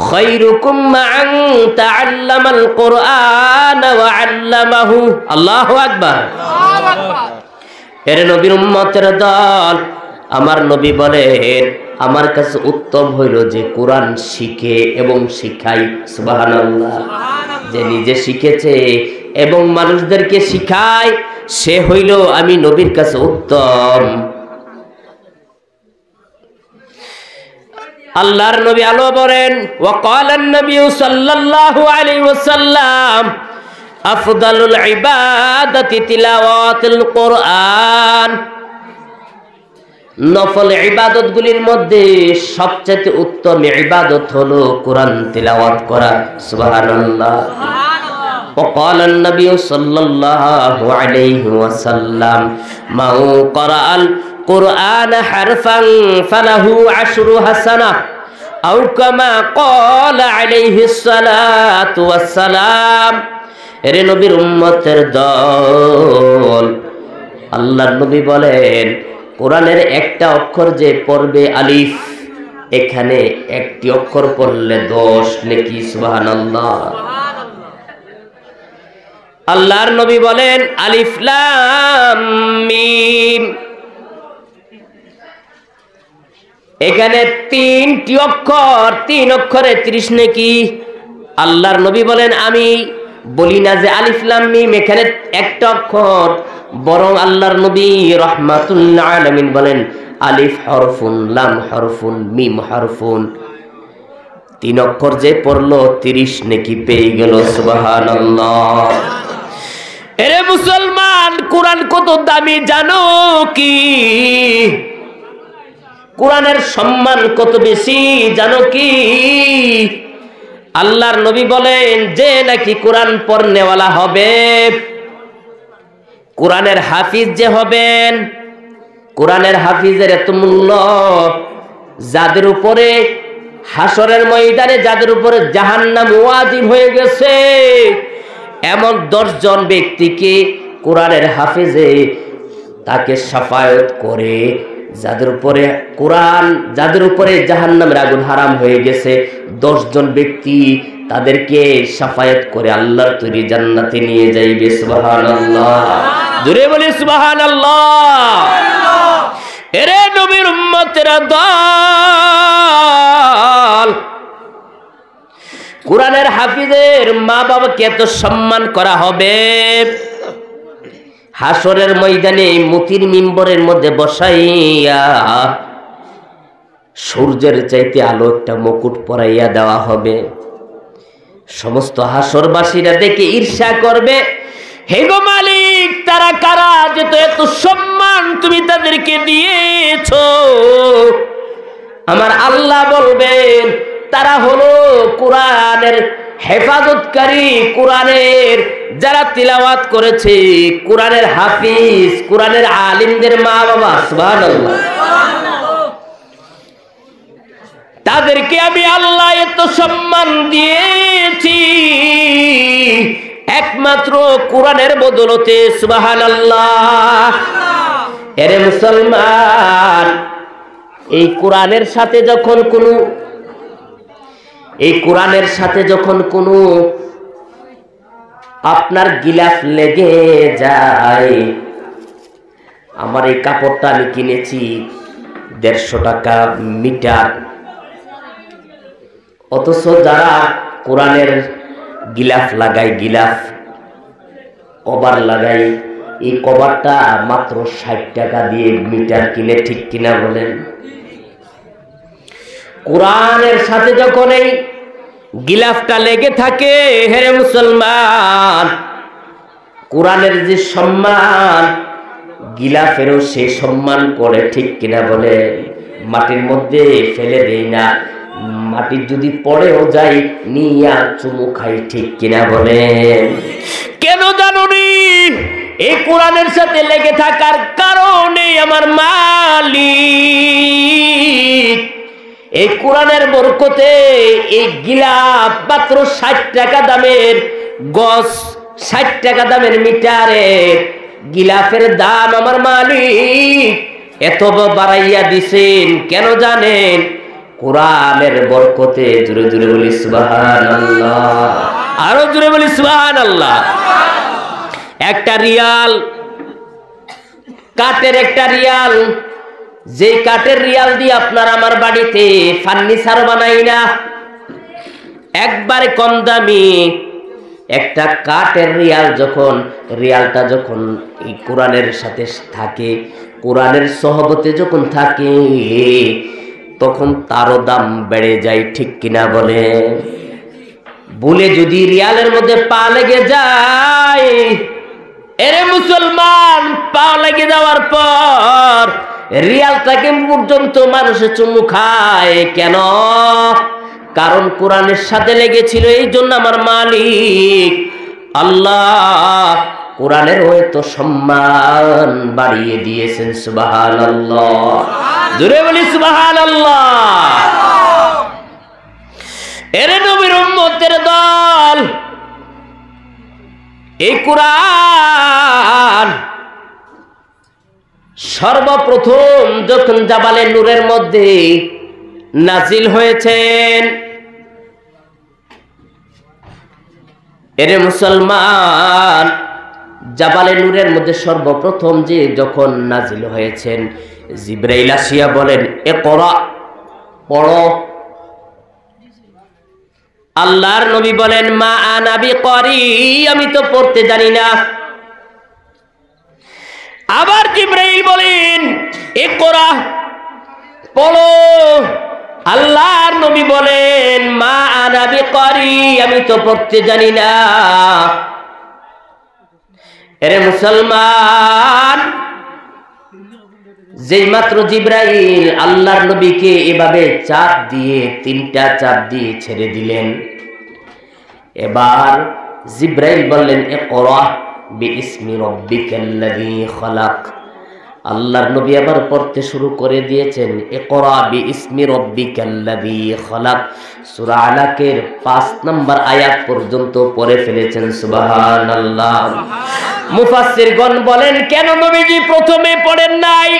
খায়রুকুম মান তাআল্লামাল কুরআন ওয়া আল্লামাহু। আল্লাহু আকবার। এর নবীর উম্মতের দল, আমার নবী বলেন, আমার কাছে উত্তম হইল যে কোরআন শিখে এবং শিখায়। সুবহানাল্লাহ। যে নিজে শিখেছে এবং মানুষদেরকে শিখায়, সে হইল আমি নবীর কাছে উত্তম। আল্লাহর নবী আলো বলেন, ওয়াকালান নবী সাল্লাল্লাহু আলাইহি ওয়াসাল্লাম আফদালুল ইবাদাতি তিলাওয়াতুল কুরআন। নফল ইবাদতগুলির মধ্যে সবচেয়ে উত্তম ইবাদত হলো কোরআন তিলাওয়াত করা। সুবহানাল্লাহ। وقال النبي صلى الله عليه وسلم من قرأ القرآن حرفا فله 10 حسنة أو كما قال عليه الصلاة والسلام। এর নবীর উম্মতের দল, আল্লাহর নবী বলেন, কোরআনের একটা অক্ষর যে পড়বে আলিফ, এখানে একটি অক্ষর পড়লে 10 নেকি। সুবহানাল্লাহ। আল্লাহর নবী বলেন আলিফ লাম মিম, এখানে 3টি অক্ষর, 3 অক্ষরে 30 নেকি। আল্লাহর নবী বলেন, আমি বলি না যে আলিফ লাম মিম এখানে একটা অক্ষর, বরং আল্লাহর নবী রাহমাতুল আলামিন বলেন আলিফ হরফুন লাম হরফুন মিম হরফুন। 3 অক্ষর যে পড়লো 30 নেকি পেয়ে গেল। সুবহানাল্লাহ। এরে মুসলমান, কোরআন কত দামি জানো কি? কোরআনের সম্মান কত বেশি জানো কি? আল্লাহর নবী বলেন, যে নাকি কোরআন পড়নেওয়ালা হবে, কোরআনের হাফিজ যে হবেন, কোরআনের হাফিজের এত মূল্য, যাদের উপরে হাসরের ময়দানে, যাদের উপরে জাহান্নাম ওয়াজিব হয়ে গেছে, এমন 10 জন ব্যক্তিকে কোরআনের হাফিজে তাকে শাফায়াত করে। যাদের উপরে কোরআন, যাদের উপরে জাহান্নামের আগুন হারাম হয়ে গেছে, 10 জন ব্যক্তি তাদেরকে শাফায়াত করে আল্লাহর তৈরি জান্নাতে নিয়ে যাইবে। সুবহানাল্লাহ। জোরে বলি সুবহানাল্লাহ। এরে নবীর উম্মতেরা দল, কোরআনের হাফিজের মা বাবাকে এত সম্মান করা হবে, হাসরের ময়দানে মতির মিম্বরের মধ্যে বসাইয়া সূর্যের চাইতে আলো একটা মুকুট পরাইয়া দেওয়া হবে। সমস্ত হাসরবাসীরা দেখে ঈর্ষা করবে, হে গো মালিক, তারা কারা যে তো এত সম্মান তুমি তাদেরকে দিয়েছো? আমার আল্লাহ বলবেন, তারা হলো কোরআনের হেফাজতকারী, কোরআনের যারা তিলাওয়াত করেছে, কোরআনের হাফিজ, কোরআনের আলিমদের মা বাবা। সুবহানাল্লাহ। তাদেরকে আমি আল্লাহ এত সম্মান দিয়েছি একমাত্র কোরআনের বদলতে। সুবহানাল্লাহ। এরে মুসলমান, এই কোরআনের সাথে যখন কোনো আপনার গিলাফ লেগে যায়, আমার এই কাপড়টা আমি কিনেছি 150 টাকা মিটার, অথচ যারা কোরআনের গিলাফ লাগায়, গিলাফ কভার লাগায়, এই কভারটা মাত্র 60 টাকা দিয়ে মিটার কিনে, ঠিক কিনা বলেন? কোরআনের সাথে যখন এই গিলাফটা লেগে থাকে, হে মুসলমান, কোরআনের যে সম্মান, গিলাফেরও সে সম্মান করে, ঠিক কিনা বলে? মাটির মধ্যে ফেলে দেই না, মাটির যদি পড়েও যায় নিয়া চুমু খাই, ঠিক কিনা বলে? কেন জানুনি? এই কোরআনের সাথে লেগে থাকার কারণে আমার মালিক এই কোরআনের বরকতে এই গিলাফ মাত্র 60 টাকা দামের গজ, 60 টাকা দামের মিটারের গিলাফের দাম আমার মালিক এত বাড়াইয়া দিছেন। কেন জানেন? কোরআনের বরকতে। জোরে জোরে বলি সুবহানাল্লাহ, আরো জোরে বলি সুবহানাল্লাহ। একটা রিয়াল, কাঠের একটা রিয়াল, যে কাঠের রিয়াল দিয়ে আপনার আমার বাড়িতে ফার্নিচার বানাই না, একবারে কম দামি একটা কাঠের রিয়াল, যখন রিয়ালটা যখন এই কোরআনের সাথে থাকে, কোরআনের সহবতে যখন থাকে, তখন তারও দাম বেড়ে যায়, ঠিক কিনা বলে? ভুলে যদি রিয়ালের মধ্যে পা লেগে যায়, এরে মুসলমান, পা লেগে যাওয়ার পর রিয়ালটাকে পর্যন্ত মানুষে চুমু খায়। কেন? কারণ কোরআনের সাথে লেগেছিল। এই জন্য আমার মালিক আল্লাহ কোরআনের হয়তো সম্মান বাড়িয়ে দিয়েছেন। সুবহানাল্লাহ, জোরে বলি সুবহানাল্লাহ। এরে নবীর উম্মতের দল, এই কোরআন সর্বপ্রথম যখন জাবালে নূরের মধ্যে নাজিল হয়েছেন, এরে মুসলমান, জাবালে নূরের মধ্যে সর্বপ্রথম যে যখন নাজিল হয়েছেন, জিবরাইল আসিয়া বলেন, ইকরা, পড়ো। আল্লাহর নবী বলেন, মা আনা বিকরি, আমি তো পড়তে জানি না। আবার জিবরাইল বলেন, ইকরা, পড়ো। আল্লাহর নবী বলেন, মা আনা বিকরি, আমি তো পড়তে জানি না। এরে মুসলমান, যেই মাত্র জিবরাইল আল্লাহর নবীকে এভাবে চাপ দিয়ে, 3টা চাপ দিয়ে ছেড়ে দিলেন, এবার জিবরাইল বললেন, ইকরা বিইসমি রাব্বিকাল্লাযী খালাক। আল্লাহর নবী আবার পড়তে শুরু করে দিয়েছেন, ইকরা বিইসমি রাব্বিকাল্লাযী খালাক। সূরা আলাকের 5 নম্বর আয়াত পর্যন্ত পড়ে ফেলেছেন। সুবহানাল্লাহ। মুফাসসিরগণ বলেন, কেন নবীজি প্রথমে পড়েন নাই?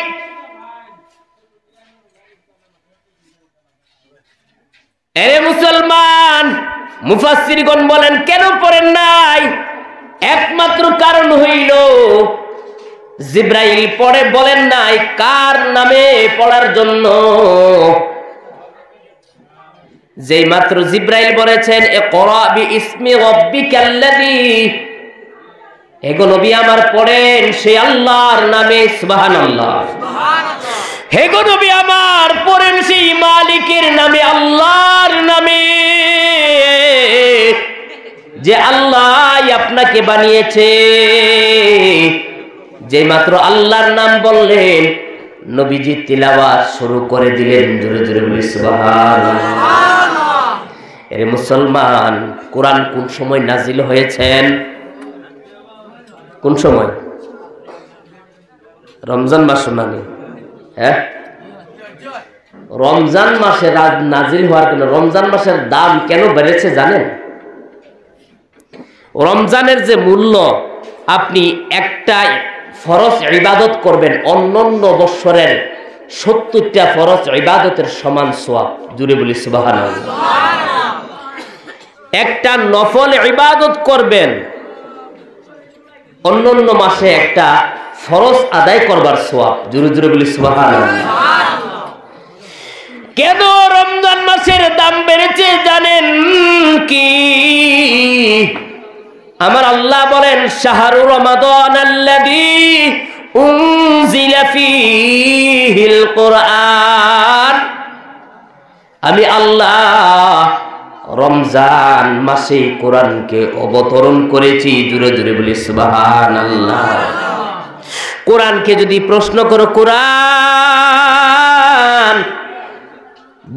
এরে মুসলমান, মুফাসসিরগণ বলেন কেন পড়েন নাই? একমাত্র কারণ হইল, জিবরাইল পড়ে বলেন নাই কার নামে পড়ার জন্য। যেই মাত্র জিবরাইল বলেছেন, ইকরা বিইসমি রাব্বিকাল্লাযী, এগো নবী আমার পড়েন সে আল্লাহর নামে। সুবহানাল্লাহ। হে গো নবী আমার পড়েন সেই মালিকের নামে, আল্লাহর নামে, যে আল্লাহ আপনাকে বানিয়েছে। যে মাত্র আল্লাহর নাম বললেন, নবীজি তিলাওয়াত শুরু করে দিলেন। জোরে জোরে বলি সুবহানাল্লাহ। এরে মুসলমান, কোরআন কোন সময় নাজিল হয়েছেন? কোন সময়? রমজান মাস নানি, হ্যাঁ, রমজান মাসে নাজিল হওয়ার জন্য। রমজান মাসের দাম কেন বেড়েছে জানেন? রমজানের যে মূল্য, আপনি একটা ফরজ ইবাদত করবেন, অন্যান্য বৎসরের 70টা ফরজ ইবাদতের সমান সওয়াব। জুড়ে বলি সুবহানাল্লাহ। একটা নফল ইবাদত করবেন, অন্যান্য মাসে একটা ফরজ আদায় করবার সওয়াব। জোরে জোরে বলি সুবহানাল্লাহ। কেন রমজান মাসের দাম বেড়েছে জানেন কি? আমার আল্লাহ বলেন শাহরু রমাদান আল্লাযী উনজিলা ফীহিল কুরআন, আমি আল্লাহ রমজান মাসে কোরআনকে অবতরণ করেছি। জোরে জোরে বলি সুবহানাল্লাহ। কোরআনকে যদি প্রশ্ন করো, কোরআন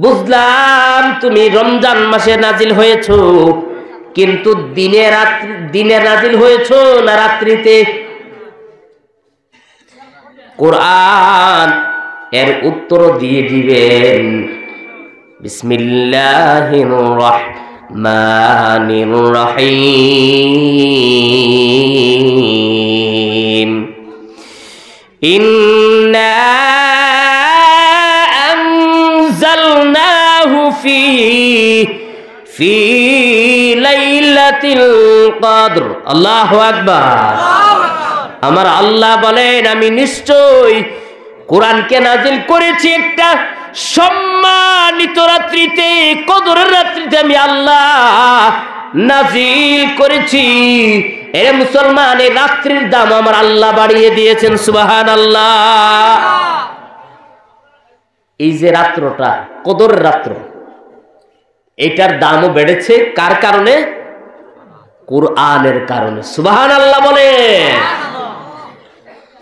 বুঝলাম তুমি রমজান মাসে নাজিল হয়েছো, কিন্তু দিনে নাজিল হয়েছো না রাত্রিতে? কোরআন এর উত্তর দিয়ে দিবেন বিসমিল্লাহির রহমানির রহিম। ইন্না আনজালনাহু ফি লাইলাতিল কদর। আল্লাহু আকবার। আমার আল্লাহ বলেন আমি নিশ্চয় কোরআনকে নাজিল করেছি একটা সম্মানিত রাত্রিতে, কদরের রাত্রিতে আমি আল্লাহ নাজিল করেছি। এ মুসলমান, এই রাত্রির দাম আমার আল্লাহ বাড়িয়ে দিয়েছেন। সুবহানাল্লাহ। এই যে রাত্রটা কদরের রাত্র, এটার দামও বেড়েছে কার কারণে? কোরআনের কারণে। সুবহানাল্লাহ বলে।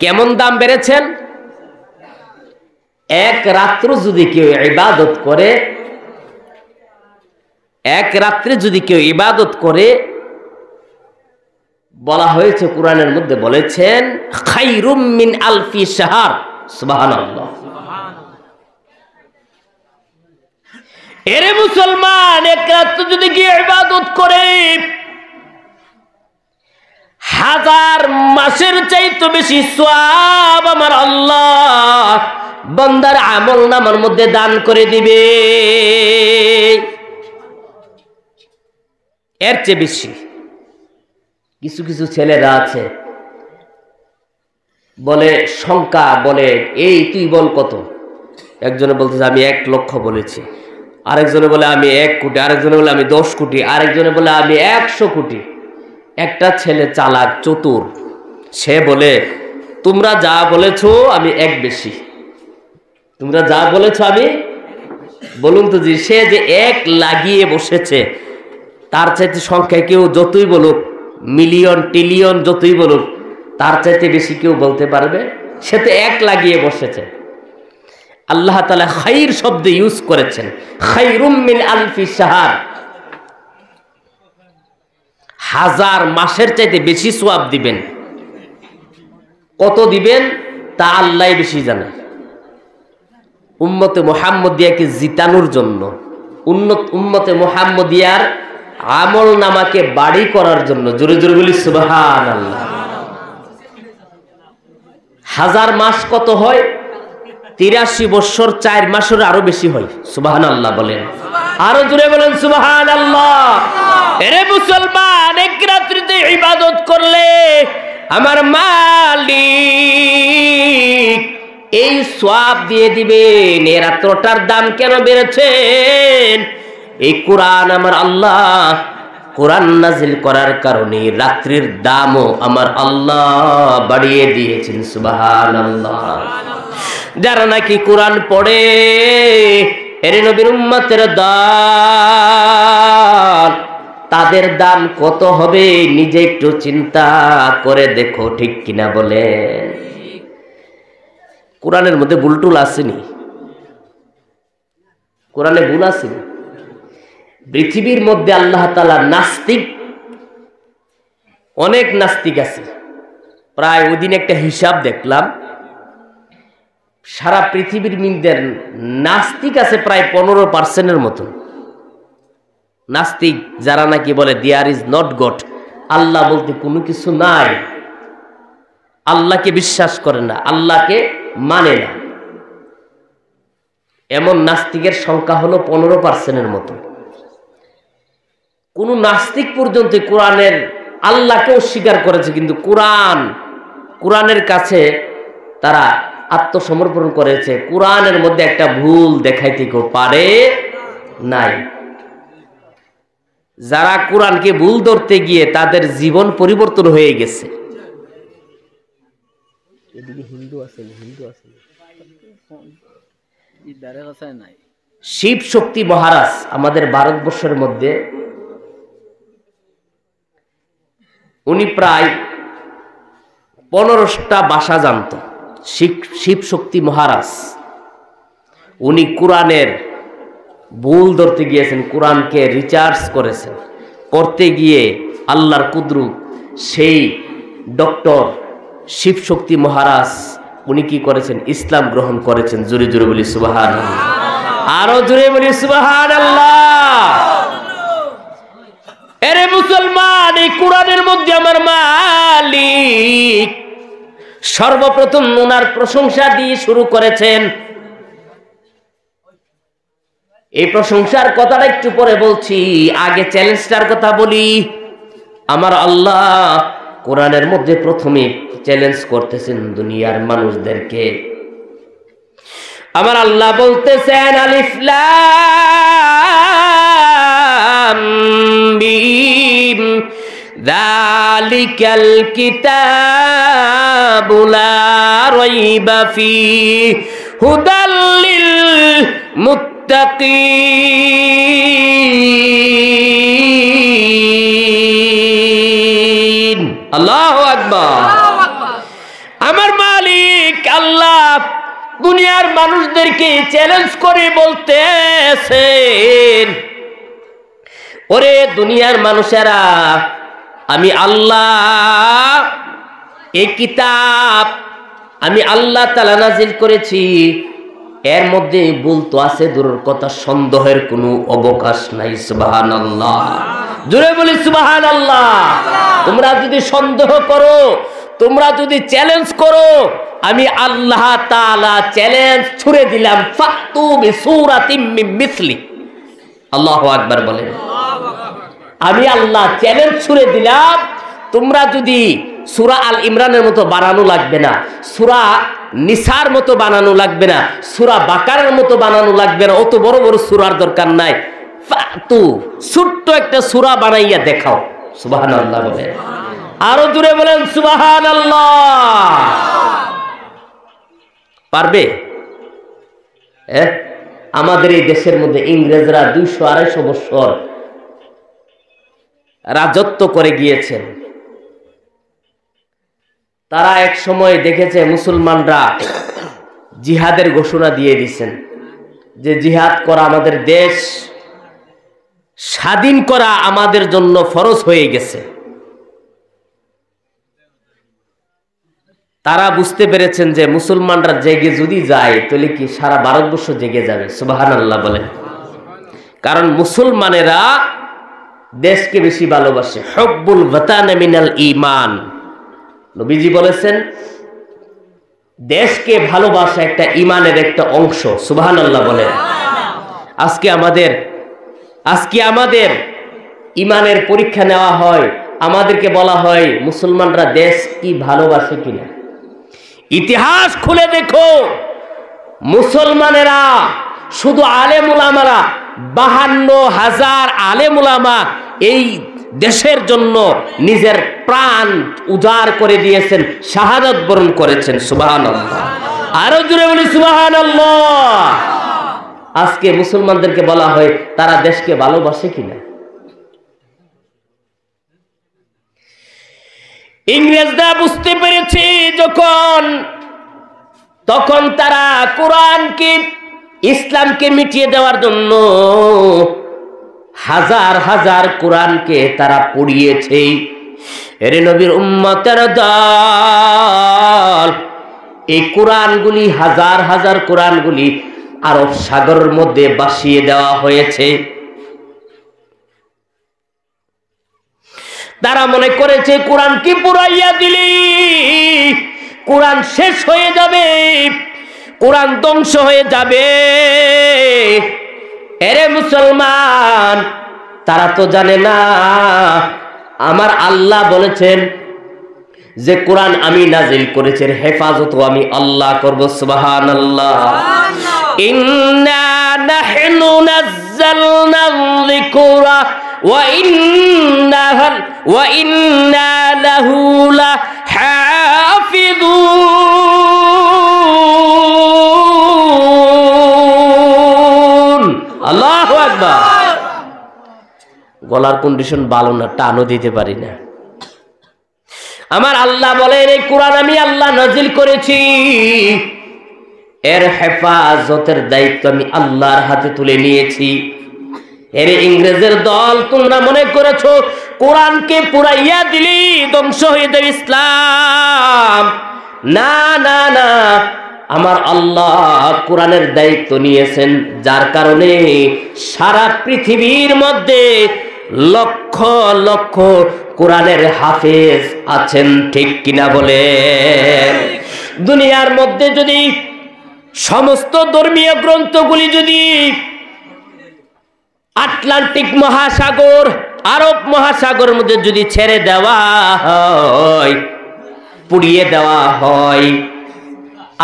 কেমন দাম বেড়েছেন? এক রাত্র যদি কেউ ইবাদত করে, এক রাত্রে যদি কেউ ইবাদত করে, বলা হয়েছে কোরআনের মধ্যে বলেছেন খায়রুম মিন আলফি শাহর। সুবহানাল্লাহ। এরে মুসলমান, এক রাত্র যদি কেউ ইবাদত করে 1000 মাসের চাইতে বেশি সওয়াব আমার আল্লাহ বান্দার আমল নামার মধ্যে দান করে দিবে। এর চেয়ে বেশি কিছু কিছু ছেলেরা আছে, বলে সংখ্যা বলে, এই তুই বল কত? একজনে বলতেছে আমি 1 লক্ষ বলেছি, আরেকজনে বলে আমি 1 কোটি, আরেকজনে বলে আমি 10 কোটি, আরেকজনে বলে আমি 100 কোটি। একটা ছেলে চালাক চতুর, সে বলে তোমরা যা বলেছো আমি 1 বেশি, তোমরা যা বলেছো আমি। বলুন তো জি, সে যে 1 লাগিয়ে বসেছে, তার চাইতে সংখ্যায় কেউ যতই বলুক, মিলিয়ন টিলিয়ন যতই বলুক, তার চাইতে বেশি কেউ বলতে পারবে? সে তো 1 লাগিয়ে বসেছে। আল্লাহ তাআলা খাইর শব্দ ইউজ করেছেন, খায়রুম মিন আলফি শাহর। 1000 মাসের চাইতে বেশি সওয়াব দিবেন। কত দিবেন তা আল্লাহই বেশি জানে। উম্মতে মুহাম্মদিয়াকে জিতানোর জন্য, উম্মতে মুহাম্মদিয়ার আমল নামাকে বাড়ি করার জন্য, জোরে জোরে বলি সুবহানাল্লাহ। 1000 মাস কত হয়? 83 বছর 4 মাসের আরো বেশি হয়। সুবহানাল্লাহ বলেন, আরো জোরে বলেন সুবহানাল্লাহ। এরে মুসলমান, এক রাত্রিতে ইবাদত করলে আমার মালিক এই সওয়াব দিয়ে দিবেন। এই রাত্রটার দাম কেন বেড়েছেন? এই কোরআন আমার আল্লাহ কোরআন নাজিল করার কারণে রাত্রির দামও আমার আল্লাহ বাড়িয়ে দিয়েছেন। সুবহানাল্লাহ। যারা নাকি কোরআন পড়ে, এর নবীর উম্মতের দল, তাদের দাম কত হবে নিজে একটু চিন্তা করে দেখো, ঠিক কিনা বলেন? কোরআনের মধ্যে ভুলটুল আসেনি? কোরআনে ভুল আসেনি? পৃথিবীর মধ্যে আল্লাহ তাআলা নাস্তিক, অনেক নাস্তিক আছে। প্রায় ওই দিন একটা হিসাব দেখলাম, সারা পৃথিবীর মধ্যে নাস্তিক আছে প্রায় 15% মতো। নাস্তিক যারা নাকি বলে দেয়ার ইজ নট গড, আল্লাহ বলতে কোনো কিছু নাই, আল্লাহকে বিশ্বাস করে না, আল্লাহকে মানে না, এমন নাস্তিকের সংখ্যা হলো 15% মতো। কোন নাস্তিক পর্যন্ত কোরআনের আল্লাহকে অস্বীকার করেছে, কিন্তু কোরআনের কাছে তারা আত্মসমর্পণ করেছে, কোরআনের মধ্যে একটা ভুল দেখাইতে কেউ পারে নাই। যারা কোরআনকে ভুল ধরতে গিয়ে তাদের জীবন পরিবর্তন হয়ে গেছে। শিব শক্তি মহারাজ আমাদের ভারতবর্ষের মধ্যে উনি প্রায় 15টা ভাষা জানত। শিব শক্তি মহারাজ উনি কোরআনের ভুল ধরতে গিয়েছেন, কোরআনকে রিসার্চ করেছেন, করতে গিয়ে আল্লাহর কুদরত সেই ডক্টর শিব শক্তি মহারাজ উনি কি করেছেন? ইসলাম গ্রহণ করেছেন। জোরে জোরে বলি সুবহানাল্লাহ, আরো জোরে বলি সুবহানাল্লাহ। এরে মুসলমান, এই কোরআনের মধ্যে আমার মালিক সর্বপ্রথম ওনার প্রশংসা দিয়ে শুরু করেছেন। এই প্রশংসার কথাটা একটু পরে বলছি, আগে চ্যালেঞ্জটার কথা বলি। আমার আল্লাহ কোরআনের মধ্যে প্রথমে চ্যালেঞ্জ করতেছেন দুনিয়ার মানুষদেরকে। আমার আল্লাহ বলতেছেন আলিফ লাম মিম যালিকাল কিতাবু লা রাইবা ফীহি হুদাল লিল মুত্তাকিন। আল্লাহু আকবার। আমার মালিক আল্লাহ দুনিয়ার মানুষদেরকে চ্যালেঞ্জ করে বলতেছেন, ওরে দুনিয়ার মানুষেরা, আমি আল্লাহ এই কিতাব আমি আল্লাহ তাআলা নাজিল করেছি, এর মধ্যে ভুল তো আছে, দূরের কথা সন্দেহের কোনো অবকাশ নাই। সুবহানাল্লাহ, জোরে বলি সুবহানাল্লাহ। তোমরা যদি সন্দেহ করো, তোমরা যদি চ্যালেঞ্জ করো, আমি আল্লাহ তাআলা চ্যালেঞ্জ ছুড়ে দিলাম, ফাতু বিসূরাতিম মিন মিসলি। আল্লাহু আকবার বলেন। আমি আল্লাহ চ্যালেঞ্জ ছুড়ে দিলাম, তোমরা যদি সূরা আল ইমরানের মতো বানানো লাগবে না, সূরা নিসার মতো বানানো লাগবে না, সূরা বাকারার মতো বানানো লাগবে না, অত বড় বড় সূরার দরকার নাই, ফাতু ছোট্ট একটা সূরা বানাইয়া দেখাও। সুবহানাল্লাহ বলেন, আরো জোরে বলেন সুবহানাল্লাহ। পারবে? আমাদের এই দেশের মধ্যে ইংরেজরা 200-250 বছর রাজত্ব করে গিয়েছেন। তারা এক সময় দেখেছে মুসলমানরা জিহাদের ঘোষণা দিয়ে দিয়েছেন যে জিহাদ করা, আমাদের দেশ স্বাধীন করা আমাদের জন্য ফরজ হয়ে গেছে। তারা বুঝতে পেরেছেন যে মুসলমানরা জেগে যদি যায় তাহলে কি সারা ভারতবর্ষ জেগে যাবে। সুবহানাল্লাহ বলেন। কারণ মুসলমানেরা দেশকে বেশি ভালোবাসে। হুব্বুল ওয়াতান মিনাল ঈমান। নবীজি বলেছেন দেশকে ভালোবাসা একটা ঈমানের একটা অংশ। সুবহানাল্লাহ বলেন। আজকে আমাদের ঈমানের পরীক্ষা নেওয়া হয়, আমাদেরকে বলা হয় মুসলমানরা দেশ কি ভালোবাসে কিনা। ইতিহাস খুলে দেখো, মুসলমানেরা শুধু আলেম উলামারা 52,000 আলেম উলামা এই দেশের জন্য নিজের প্রাণ উজাড় করে দিয়েছেন, শাহাদাত বরণ করেছেন। সুবহানাল্লাহ, আরো জোরে বলি সুবহানাল্লাহ। আজকে মুসলমানদেরকে বলা হয় তারা দেশকে ভালোবাসে কিনা। ইংরেজরা বুঝতে পেরেছে তখন তারা কোরআনকে, ইসলামকে মিটিয়ে দেওয়ার জন্য হাজার হাজার কোরআনকে তারা পড়িয়েছে। এরে নবীর উম্মতের দল, এই কোরআনগুলি হাজার হাজার কোরআনগুলি আরব সাগরের মধ্যে ভাসিয়ে দেওয়া হয়েছে। তারা মনে করেছে কোরআন কি পুরাইয়া দিলি কোরআন শেষ হয়ে যাবে, কোরআন ধ্বংস হয়ে যাবে। এরে মুসলমান, তারা তো জানে না আমার আল্লাহ বলেছেন যে কোরআন আমি নাজিল করেছি এর হেফাজত আমি আল্লাহ করব। সুবহানাল্লাহ। ইন্না নাহনু নাযালনা যিকরা ওয়া ইন্না লাহু লাহাফিযুন। আল্লাহু আকবার। গলার কন্ডিশন ভালো না, টানও দিতে পারি না। আমার আল্লাহ বলেন এই কোরআন আমি আল্লাহ নাজিল করেছি, এর হেফাজতের দায়িত্ব আমি আল্লাহর হাতে তুলে নিয়েছি। এর ইংরেজের দল তোমরা মনে করেছো কোরআনকে পুরাইয়া দিলি ধ্বংস হয়ে যাবে ইসলাম। না না না, আমার আল্লাহ কোরআনের দায়িত্ব নিয়েছেন, যার কারণে সারা পৃথিবীর মধ্যে লক্ষ লক্ষ কোরআনের হাফেজ আছেন, ঠিক কিনা বলেন? দুনিয়ার মধ্যে যদি সমস্ত ধর্মীয় গ্রন্থগুলি যদি আটলান্টিক মহাসাগর, আরব মহাসাগরের মধ্যে যদি ছেড়ে দেওয়া হয়, পুড়িয়ে দেওয়া হয়,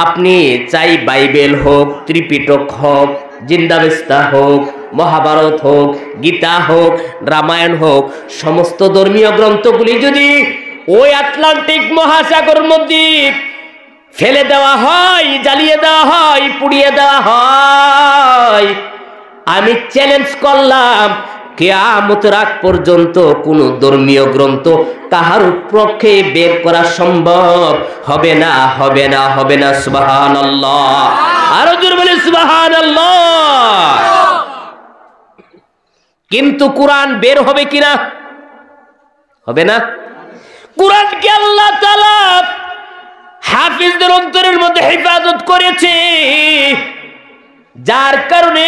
আপনি চাই বাইবেল হোক, ত্রিপিটক হোক, জিন্দাবেস্তা হোক, মহাভারত হোক, গীতা হোক, রামায়ণ হোক, সমস্ত ধর্মীয় গ্রন্থগুলি যদি ওই আটলান্টিক মহাসাগরের মধ্যে ফেলে দেওয়া হয়, জ্বালিয়ে দেওয়া হয়, পুড়িয়ে দেওয়া হয়, আমি চ্যালেঞ্জ করলাম কিয়ামতের আগ পর্যন্ত কোন ধর্মীয় গ্রন্থ কাহার পক্ষে বের করা সম্ভব হবে না, হবে না, হবে না। সুবহানাল্লাহ। আরো জোরে বলে সুবহানাল্লাহ। কিন্তু কোরআন বের হবে কিনা? হবে না। কোরআনকে আল্লাহ তাআলা হাফিজদের অন্তরের মধ্যে হেফাজত করেছে, যার কারণে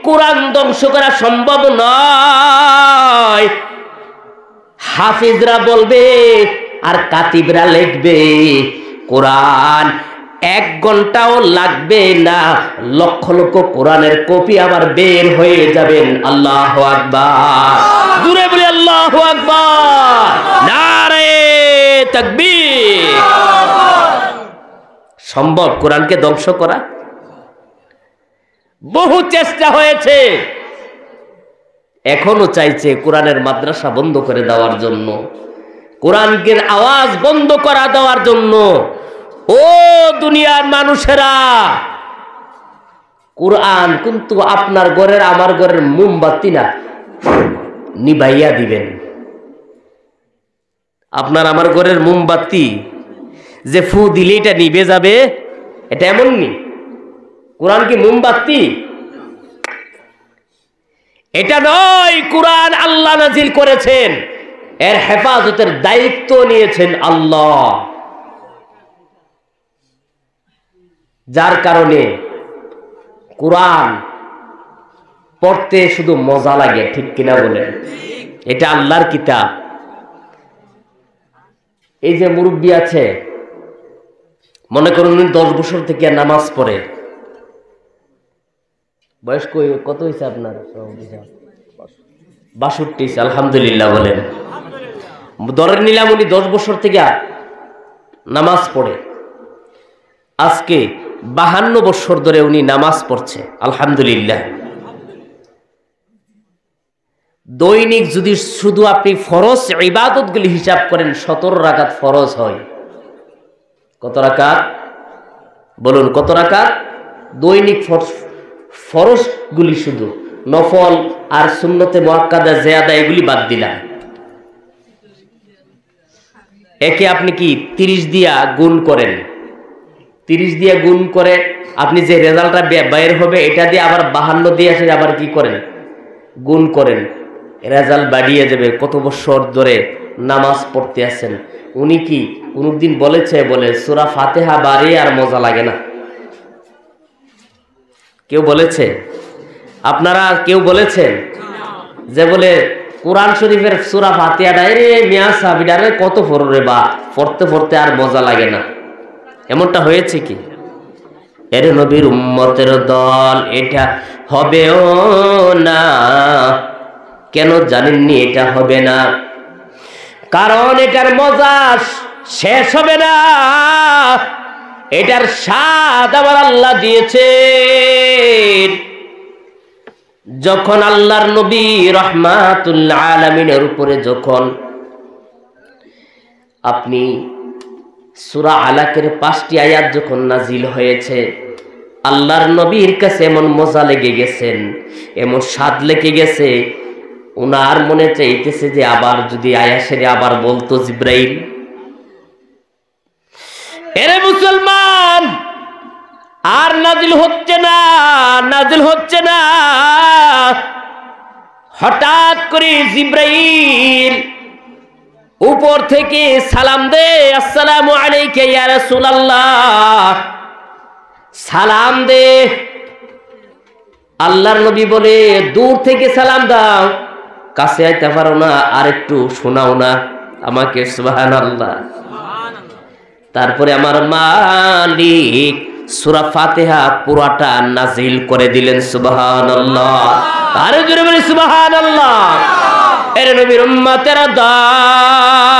কোরআন ধ্বংস করা সম্ভব নয়। হাফিজরা বলবে আর কাতিবরা লিখবে, কোরআন 1 ঘন্টাও লাগবে না, লক্ষ লক্ষ কোরআনের কপি আবার বের হয়ে যাবেন। আল্লাহু আকবার। জোরে বলে আল্লাহু আকবার। নারে তাকবীর। সম্ভব কোরআনকে ধ্বংস করা? বহু চেষ্টা হয়েছে, এখনো চাইছে কোরআনের মাদ্রাসা বন্ধ করে দেওয়ার জন্য, কোরআনকে আওয়াজ বন্ধ করা দেওয়ার জন্য। ও দুনিয়ার মানুষেরা, কোরআন কিন্তু আপনার ঘরের আমার ঘরের মোমবাতি না, নিভাইয়া দিবেন। আপনার আমার ঘরের মোমবাতি যে ফু দিলে এটা নিভে যাবে, এটা এমন নি। কোরআন কি মোমবাতি? এটা নয়। কোরআন আল্লাহ নাজিল করেছেন, এর হেফাজতের দায়িত্ব নিয়েছেন আল্লাহ, যার কারণে কোরআন পড়তে শুধু মজা লাগে, ঠিক কিনা বলেন? এটা আল্লাহর কিতাব। এই যে মুরব্বী আছে, মনে করুন 10 বছর থেকে নামাজ পড়ে, বয়স কত হয়েছে আপনার? 62। আলহামদুলিল্লাহ বলেন। ধরে নিলাম উনি 10 বছর থেকে নামাজ পড়ে, আজকে 52 বছর ধরে উনি নামাজ পড়ছে। আলহামদুলিল্লাহ। দৈনিক যদি শুধু আপনি ফরজ ইবাদতগুলি হিসাব করেন, 17 রাকাত ফরজ হয়। কত রাকাত বলুন? কত রাকাত? দৈনিক ফরজগুলি শুধু, নফল আর সুন্নতে মুআক্কাদা জিয়াদা এগুলি বাদ দিলাম। একে আপনি কি 30 দিয়া গুণ করেন, 30 দিয়ে গুণ করে আপনি যে রেজাল্টটা বের হবে, এটা দিয়ে আবার 52 দিয়ে আসে আবার কি করেন? গুণ করেন, রেজাল্ট বাড়িয়ে যাবে। কত বছর ধরে নামাজ পড়তে আছেন। উনি কি কোনদিন বলেছে বলে সূরা ফাতিহা বাড়ি আর মজা লাগে না? কেউ বলেছে? আপনারা কেউ বলেছেন যে বলে কোরআন শরীফের সূরা ফাতিহাটা রে মিয়া সাহাবীরা কত পড়রে বা পড়তে পড়তে আর মজা লাগে না? এমনটা হয়েছে কি? এর নবীর উম্মতের দল, এটা হবেও না। কেন জানেননি এটা হবে না? কারণ এটার মজা শেষ হবে না। এটার স্বাদ আমার আল্লাহ দিয়েছেন। যখন আল্লাহর নবী রাহমাতুল আলামিনের উপরে যখন আপনি সূরা আলাকের 5টি আয়াত যখন নাজিল হয়েছে, আল্লাহর নবীর কাছে এমন মজা লেগে গেছেন, এমন স্বাদ লেগে গেছে, উনার মনে চাইতেছে যে আবার যদি আয়াসের আবার বলতো জিব্রাইল। এরে মুসলমান, আর নাজিল হচ্ছে না, নাজিল হচ্ছে না। হঠাৎ করে জিব্রাইল উপর থেকে সালাম দে, আসসালামু আলাইকা ইয়া রাসূলুল্লাহ, সালাম দে। আল্লাহর নবী বলে, দূর থেকে সালাম দাও, কাছে আইতে পারো না, আর একটু শোনাও না আমাকে। সুবহানাল্লাহ। তারপরে আমার মালিক সূরা ফাতিহা পুরাটা নাজিল করে দিলেন। সুবহানাল্লাহ। আরে জোরে বলি সুবহানাল্লাহ। এর নবীর উম্মতের দল,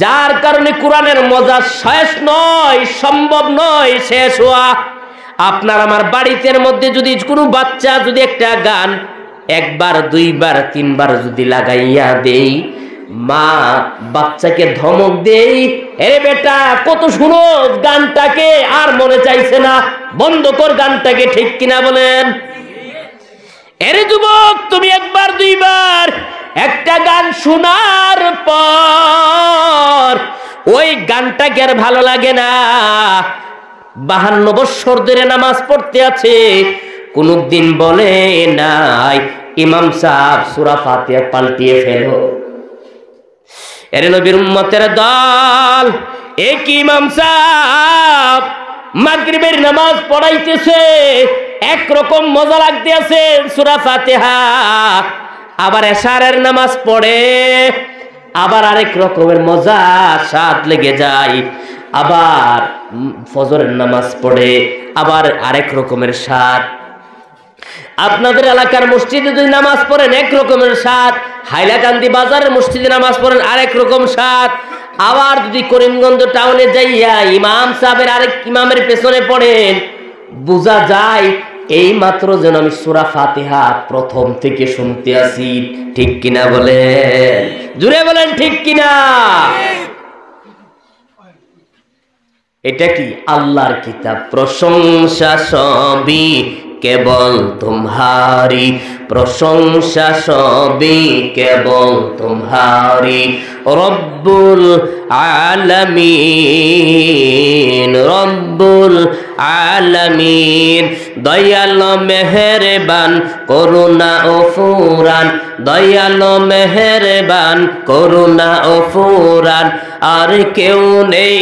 যার কারণে কোরআনের মজা শেষ নয়, সম্ভব নয় শেষ হওয়া। আপনার আমার বাড়িতে মধ্যে যদি কোনো বাচ্চা যদি একটা গান একবার দুইবার তিনবার যদি লাগাইয়া দেই, মা বাচ্চাকে ধমক দেই, এরে বেটা কত শুনো গানটাকে, আর মনে চাইছে না, বন্ধ কর গানটাকে, ঠিক কিনা বলেন? এরে যুবক, তুমি একবার দুইবার একটা গান শোনার পর ওই গানটাকে আর ভালো লাগে না। 52 বছর ধরে নামাজ পড়তে আছে, কোনদিন বলে নাই ইমাম সাহেব সূরা ফাতিহা পাল্টিয়ে ফেলো। এর নবীর উম্মতের দল, এক ইমাম সাহেব মাগরিবের নামাজ পড়াইতেছে, একরকম মজা লাগতেছে সূরা ফাতিহা, আবার এশারের নামাজ পড়ে, আবার আরেক রকমের মজা স্বাদ লেগে যায়, আবার ফজরের নামাজ পড়ে, আবার আরেক রকমের স্বাদ। আপনাদের এলাকার মসজিদে যদি নামাজ পড়েন এক রকমের স্বাদ, হাইলাকান্দি বাজারের মসজিদে নামাজ পড়েন আরেক রকম স্বাদ, আবার যদি করিমগঞ্জ টাউনে যাইয়া ইমাম সাহেবের আরেক ইমামের পেছনে পড়েন, বোঝা যায় এই মাত্র যেন আমি সূরা ফাতিহা প্রথম থেকে শুনতে আসি। ঠিক কিনা বলেন? জুড়ে বলেন ঠিক কিনা? এটা কি আল্লাহর কিতাব। প্রশংসা সবই কেবল তোমারি, প্রশংসা সবই কেবল তোমারি, রব্বুল আলামিন, রব্বুল আলামিন। দয়াল মেহেরবান করুণা ও ফুরান, দয়াল মেহেরবান করুণা ও ফুরান, আর কেউ নেই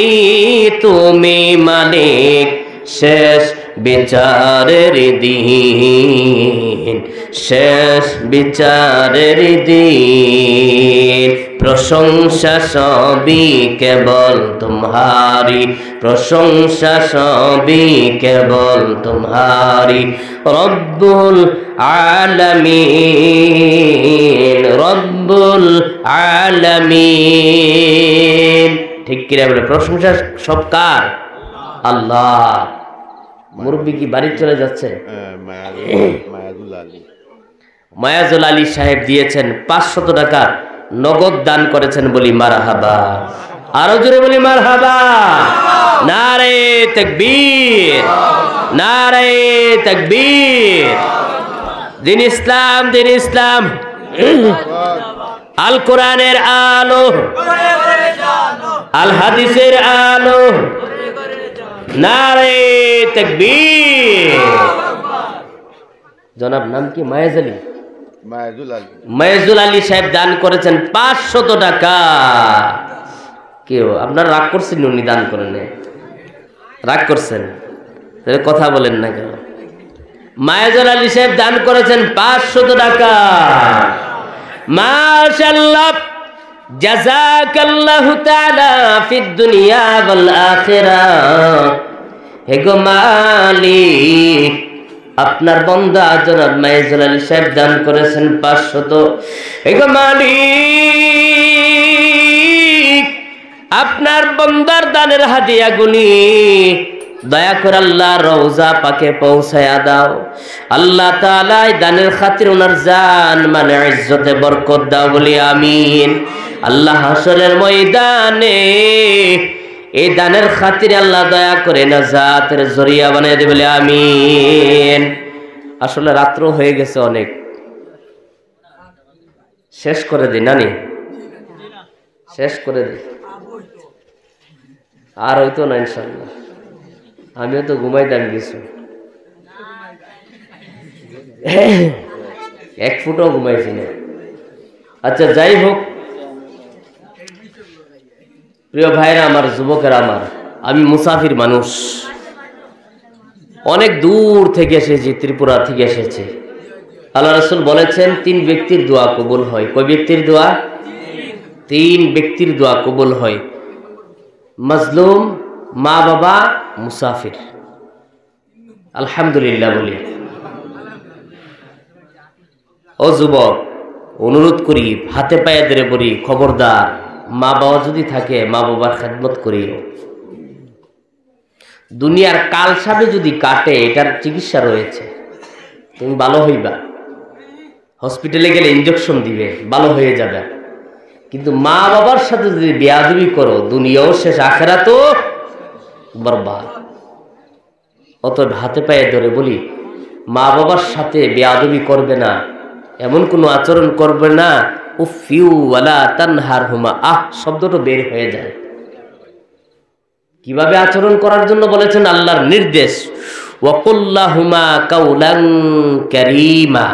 তুমি মালিক শেষ বিচারের দিন, শেষ বিচারের দিন। প্রশংসা সবই কেবল তোমারি, প্রশংসা সবই কেবল তোমারি, রব্বুল আলামিন, রব্বুল আলামিন। ঠিক কিনা বলে? প্রশংসা সব কার? আল্লাহ। মুরব্বী কি বাড়ি চলে যাচ্ছে? মায়াজুল আলী সাহেব দিয়েছেন 500 টাকা নগদ দান করেছেন, বলি মারহাবা। আরো জোরে বলি মারহাবা। নারে তাকবীর, নারে তাকবীর। দিন ইসলাম, দিন ইসলাম, আল কোরআনের আলো, আল হাদিসের আলো, নারে তাকবীর। জনাব নাম কি? মায়াজ আলী, মায়াজুল আলী সাহেব দান করেছেন 500 টাকা। কেউ আপনারা রাগ করছেন? উনি দান করেন, রাগ করছেন? কথা বলেন না কেন? মায়াজুল আলী সাহেব দান করেছেন 500 টাকা। মাশাআল্লাহ, জাযাকাল্লাহু তাআলা ফিদ দুনিয়া ওয়াল আখিরাহ। হে গো মালিক, আপনার বান্দা জনাব মায়াজুল আলী সাহেব দান করেছেন 500। হে গো মালিক, আপনার বান্দার দানের হাদিয়াগুলি দয়া করে আল্লাহ রওজা পাকে পৌঁছায়া দাও। আল্লাহ তাআলা দানের খাতির ওনার জান মানে ইজ্জতে বরকত দাও বলি আমিন। আল্লাহ হাসরের ময়দানে এই দানের খাতিরে আল্লাহ দয়া করে নাজাতের জরিয়া বানিয়ে দেবে বলে আমিন। আসলে রাত্র হয়ে গেছে অনেক, শেষ করে দিই নানি, শেষ করে দিই, আর হইতো না ইনশাল্লাহ। আমিও তো ঘুমাইতাম কিছু, এক ফুটও ঘুমাইছি না। আচ্ছা যাই হোক প্রিয় ভাইরা আমার, যুবকেরা আমার, আমি মুসাফির মানুষ, অনেক দূর থেকে এসেছি, ত্রিপুরা থেকে এসেছি। আল্লাহ রাসূল বলেছেন 3 ব্যক্তির দোয়া কবুল হয়। কয় ব্যক্তির দোয়া? 3 ব্যক্তির দোয়া কবুল হয়। মাজলুম, মা বাবা, মুসাফির। আলহামদুলিল্লাহ বলি। ও যুবক, অনুরোধ করি, হাতে পায়ে ধরে বলি, খবরদার মা বাবা যদি থাকে মা বাবার খেদমত করিও। দুনিয়ার কালসাপে যদি কাটে এটার চিকিৎসা রয়েছে, তুমি ভালো হইবা। হসপিটালে গেলে ইনজেকশন দিবে, ভালো হয়ে যাবে। কিন্তু মা বাবার সাথে যদি বেয়াদবি করো, দুনিয়াও শেষ, আখিরাতও বরবাদ। অতএব হাতে পায়ে ধরে বলি, মা বাবার সাথে বেয়াদবি করবে না, এমন কোনো আচরণ করবে না। উফিউ ওয়ালা তানহারহুমা, শব্দটা বের হয়ে যায়। কিভাবে আচরণ করার জন্য বলেছেন আল্লাহর নির্দেশ, ওয়াকুল্লাহুমা কাউলান কারীমা।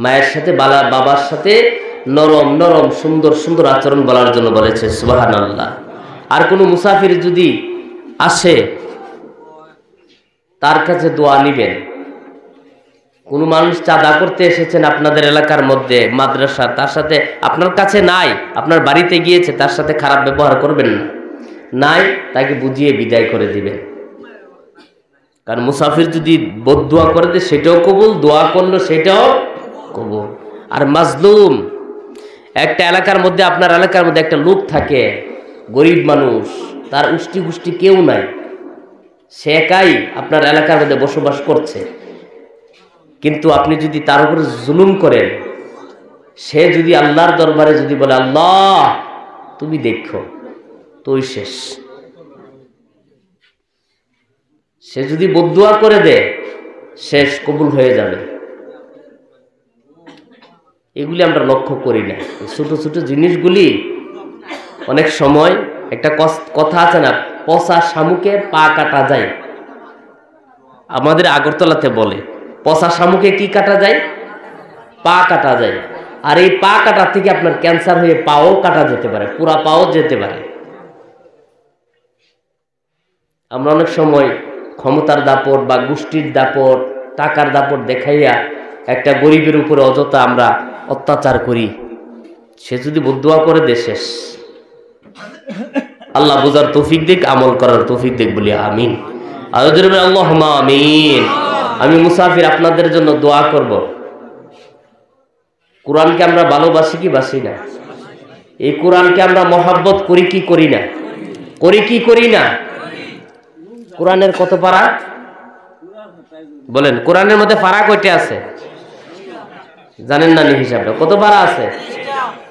মায়ের সাথে বাবার সাথে নরম নরম সুন্দর সুন্দর আচরণ বলার জন্য বলেছে। সুবহানাল্লাহ। আর কোনো মুসাফির যদি আসে তার কাছে দোয়া নিবেন। কোনো মানুষ চাঁদা করতে এসেছেন আপনাদের এলাকার মধ্যে, মাদ্রাসা, তার সাথে আপনার কাছে নাই, আপনার বাড়িতে গিয়েছে, তার সাথে খারাপ ব্যবহার করবেন না। নাই, তাকে বুঝিয়ে বিদায় করে দিবেন। কারণ মুসাফির যদি বদদোয়া করে দেয় সেটাও কবুল, দোয়া করলো সেটাও কবুল। আর মাজলুম, একটা এলাকার মধ্যে, আপনার এলাকার মধ্যে একটা লোক থাকে, গরিব মানুষ, তার উষ্টি গুষ্টি কেউ নাই, সে একাই আপনার এলাকার মধ্যে বসবাস করছে। কিন্তু আপনি যদি তার উপরে জুলুম করেন, সে যদি আল্লাহর দরবারে যদি বলে আল্লাহ তুমি দেখো, তুই শেষ। সে যদি বদদুয়া করে দেয়, শেষ, কবুল হয়ে যাবে। এগুলি আমরা লক্ষ্য করি না। ছোট ছোট জিনিসগুলি অনেক সময়, একটা কথা আছে না, পচা শামুকে পা কাটা যায়। আমাদের আগরতলাতে বলে পচা শামুকে কি কাটা যায়? পা কাটা যায়। আর এই পা কাটার থেকে আপনার ক্যান্সার হয়ে পাও কাটা যেতে পারে, পুরা পাও যেতে পারে। আমরা অনেক সময় ক্ষমতার দাপট বা গোষ্ঠীর দাপট, টাকার দাপট দেখাইয়া একটা গরিবের উপরে অযথা আমরা অত্যাচার করি। সে যদি বদদুয়া করে দে, শেষ। আল্লাহ বুঝার তৌফিক দিক, আমল করার তৌফিক দিক বলি আমিন। আল্লাহুম্মা আমিন। আমি মুসাফির, আপনাদের জন্য দোয়া করব। কোরআনকে আমরা ভালোবাসি কি বাসি না? এই কোরআনকে আমরা মহব্বত করি কি করি না? করি কি করি না? কোরআনের কত পারা বলেন? কোরআনের মধ্যে পারা কয়টা আছে জানেন না? হিসাবটা কত পারা আছে?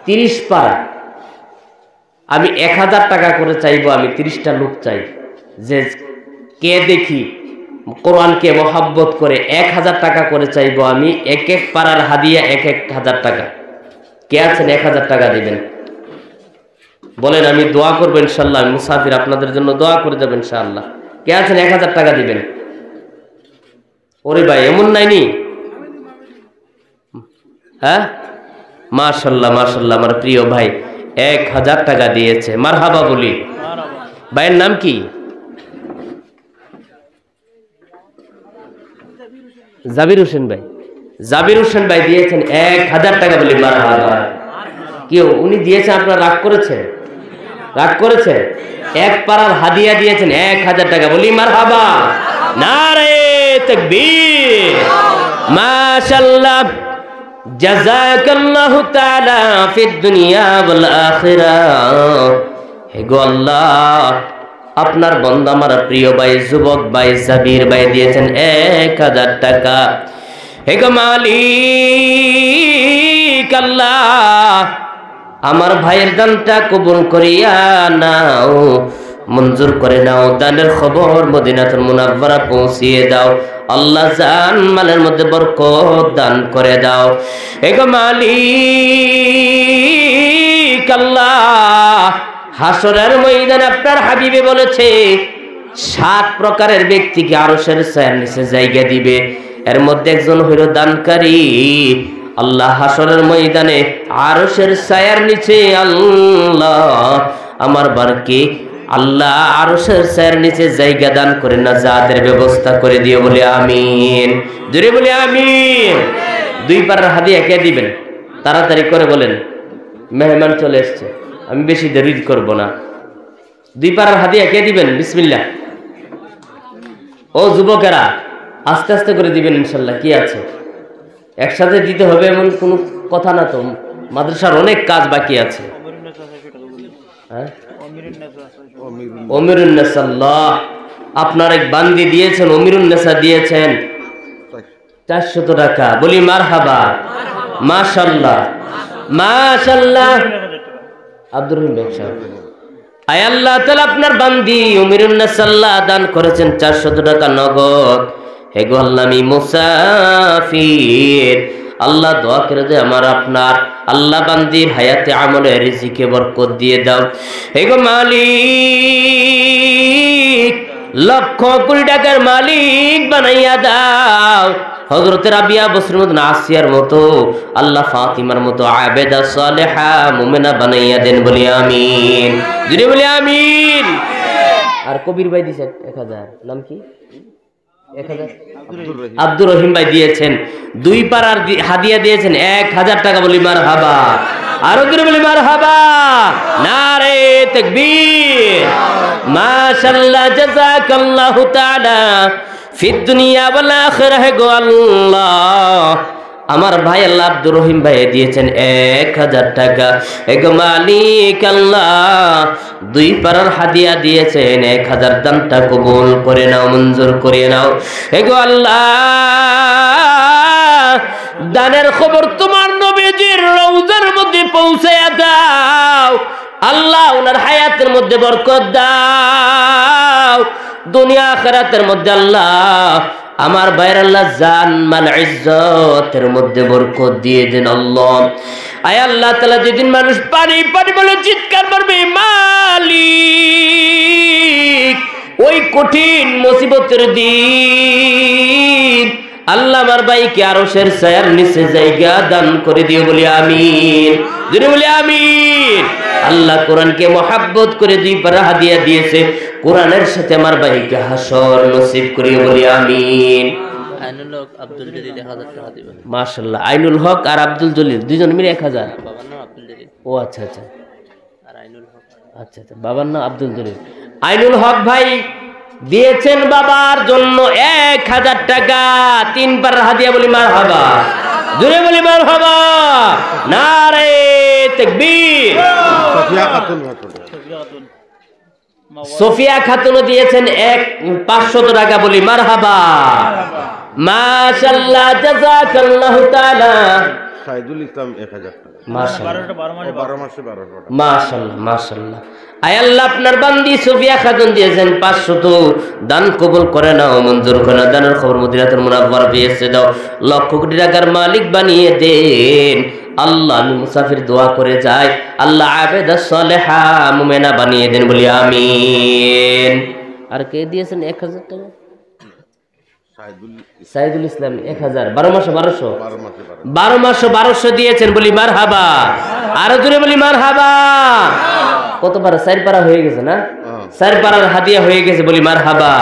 30 পারা। আমি 1000 টাকা করে চাইবো, আমি 30টা লোক চাই যে কে দেখি কোরআনকে মহব্বত করে। 1000 টাকা করে চাইবো আমি, এক এক পারার হাদিয়া 1000 টাকা। কে আছেন 1000 টাকা দিবেন? বলেন, আমি দোয়া করবো ইনশাল্লাহ। আমি মুসাফির, আপনাদের জন্য দোয়া করে যাবেন ইনশাআল্লাহ। কে আছেন 1000 টাকা দিবেন? ওরে ভাই, এমন নাইনি? হ্যাঁ, মাশাল্লাহ মাশাল্লাহ, আমার প্রিয় ভাই 1000 টাকা দিয়েছে। মারহাবা বলি। ভাইয়ের নাম কি? জাবির হোসেন ভাই। জাবির হোসেন ভাই দিয়েছেন 1000 টাকা বলি। মারহাবা। কেউ উনি দিয়েছেন, আপনারা রাগ করেছেন? রাগ করেছেন? এক পারার হাদিয়া দিয়েছেন 1000 টাকা বলি। মারহাবা। নারে তাকবীর। মাশাআল্লাহ। জাযাকাল্লাহু তাআলা ফিদ দুনিয়া ওয়াল আখিরাহ হে গো আল্লাহ, আপনার বান্দা আমার প্রিয় ভাই যুবক ভাই সাবির ভাই দিয়েছেন 1000 টাকা। হে গো মালিক আল্লাহ, আমার ভাইয়ের দানটা কবুল করিয়া নাও, মঞ্জুর করে নাও। দানের খবর মদিনাতুল মুনাওয়ারা পৌঁছিয়ে দাও। আল্লাহ জান মালের মধ্যে বরকত দান করে দাও। হে গো মালিক আল্লাহ, হাসরের ময়দানে আপনার হাবিবে বলেছে 7 প্রকারের ব্যক্তিকে আরশের ছায়ার নিচে জায়গা দিবে। এর মধ্যে একজন হইল দানকারী। আল্লাহ হাসরের ময়দানে আরশের ছায়ার নিচে আল্লাহ আমার বারকে আল্লাহ আরশের ছায়ার নিচে জায়গা দান করে না যাদের ব্যবস্থা করে দিও বলে আমিন। জোরে বলে আমিন। 2 পারার হাদিয়া কে দিবেন? তাড়াতাড়ি করে বলেন, মেহমান চলে এসছে, আমি বেশি দেরি করব না। 2 পারার হাদিয়া কে দিবেন? বিসমিল্লাহ। ও যুবকেরা, আস্তে আস্তে করে দিবেন ইনশাল্লাহ। কি আছে, একসাথে দিতে হবে এমন কোনো কথা না তো। মাদ্রাসার অনেক কাজ বাকি আছে। অমিরুন্নেসাল্লাহ আপনার এক বান্দি দিয়েছেন, অমিরুন্নেসা দিয়েছেন 400 টাকা। বলি মারহাবা, মাশাআল্লাহ মাশাআল্লাহ। আব্দুর রহিম ভাই সাহেব, আয় আল্লাহ তাআলা আপনার বান্দি অমিরুন্নেসাল্লাহ দান করেছেন 400 টাকা নগদ। হে গো আল্লাহ, আমি মুসাফির, আল্লাহ দোয়া করে দে আমার আপনার আল্লাহ বান্দির হায়াতে আমলে রিজিকে বরকত দিয়ে দাও। হে গো মালিক, লক্ষ কোটি টাকার মালিক বানাইয়া দাও। হযরত রাবিয়া বসরির মতো, আসিয়ার মতো, আল্লাহ ফাতিমার মতো আবেদা সালেহা মুমিনা বানাইয়া দেন বলি আমিন। জুড়ে বলি আমিন। আর কবির ভাই দিয়েছেন 1000, নাম কি? 1000 আব্দুর রহিম ভাই দিয়েছেন 2 পারার হাদিয়া দিয়েছেন 1000 টাকা। বলি মারহাবা, আরো জোরে বলি মারহাবা, নারে তাকবীর। মাশাআল্লাহ, জাযাকাল্লাহু তাআলা ফিদ দুনিয়া ওয়াল আখিরাহ। গো আল্লাহ, আমার ভাই আল্লাহ আব্দুর রহিম ভাই দিয়েছেন 1000 টাকা। হে গো মালিক আল্লাহ, 2 পারার হাদিয়া দিয়েছেন 1000, দানটা কবুল করে নাও, মঞ্জুর করে নাও। হে গো আল্লাহ, দানের খবর তোমার নবীজির রওজার মধ্যে পৌঁছায়া দাও। আল্লাহ ওনার হায়াতের মধ্যে বরকত দাও, দুনিয়া আখিরাতের মধ্যে আল্লাহ আমার ভাইয়ের আল্লাহ জান মাল ইজ্জতের মধ্যে বরকত দিয়ে দেন আল্লাহ। আয় আল্লাহ তাআলা, যেদিন মানুষ পানি পানি বলে চিৎকার করবে মালিক, ওই কঠিন মুসিবতের দিন আল্লাহ আমার ভাইকে আরশের ছায়ার নিচে জায়গা দান করে দিও বলি আমিন। জোরে বলি আমিন। আল্লাহ কোরআনকে মহব্বত করে 2 পারা হাদিয়া দিয়েছে, কোরআনের সাথে আমার ভাইকে হাসর নসিব করিও বলি আমিন। আইনুল হক আব্দুল জলিল 1000 টাকা দিবেন। মাশাআল্লাহ, আইনুল হক আর আব্দুল জলিল দুইজন মিলে 1000। বাবার নাম আব্দুল জলিল। ও আচ্ছা আচ্ছা, আর আইনুল হক। আচ্ছা আচ্ছা, বাবার নাম আব্দুল জলিল। আইনুল হক ভাই দিয়েছেন বাবার জন্য 1000 টাকা। 3 পারার হাদিয়া। বলি মারহাবা, জোরে বলি মারহাবা, নারে তাকবীর। সোফিয়া খাতুন দিয়েছেন 500 টাকা। বলি মারহাবা, মাশাআল্লাহ, জাযাকাল্লাহু তাআলা। সাইদুল ইসলাম 1000 টাকা। মাশাআল্লাহ, 12 মাসে 1200 টাকা। মাশাআল্লাহ মাশাআল্লাহ। আয় আল্লাহ, আপনার বান্দি সোফিয়া খাতুন দিয়েছেন 500, তো দান কবুল করে নাও, মঞ্জুর করে নাও। দানের খবর মদিনাতুল মুনাওয়ারা পেয়েছে দাও, লক্ষ কোটি টাকার মালিক বানিয়ে দেন আল্লাহ। আমি মুসাফির দোয়া করে যাই, আল্লাহ আবেদা সালেহা মুমিনা বানিয়ে দেন বলি আমিন। আর কে দিয়েছেন 1000 টাকা? সাইদুল ইসলাম 1000। 12 মাসে 1200। 12 মাসে 1200 দিয়েছেন। বলি মারহাবা, আরো জোরে বলি মারহাবা। কত পারা? 4 পারা হয়ে গেছে না? 4 পারার হাদিয়া হয়ে গেছে। বলি মারহাবা।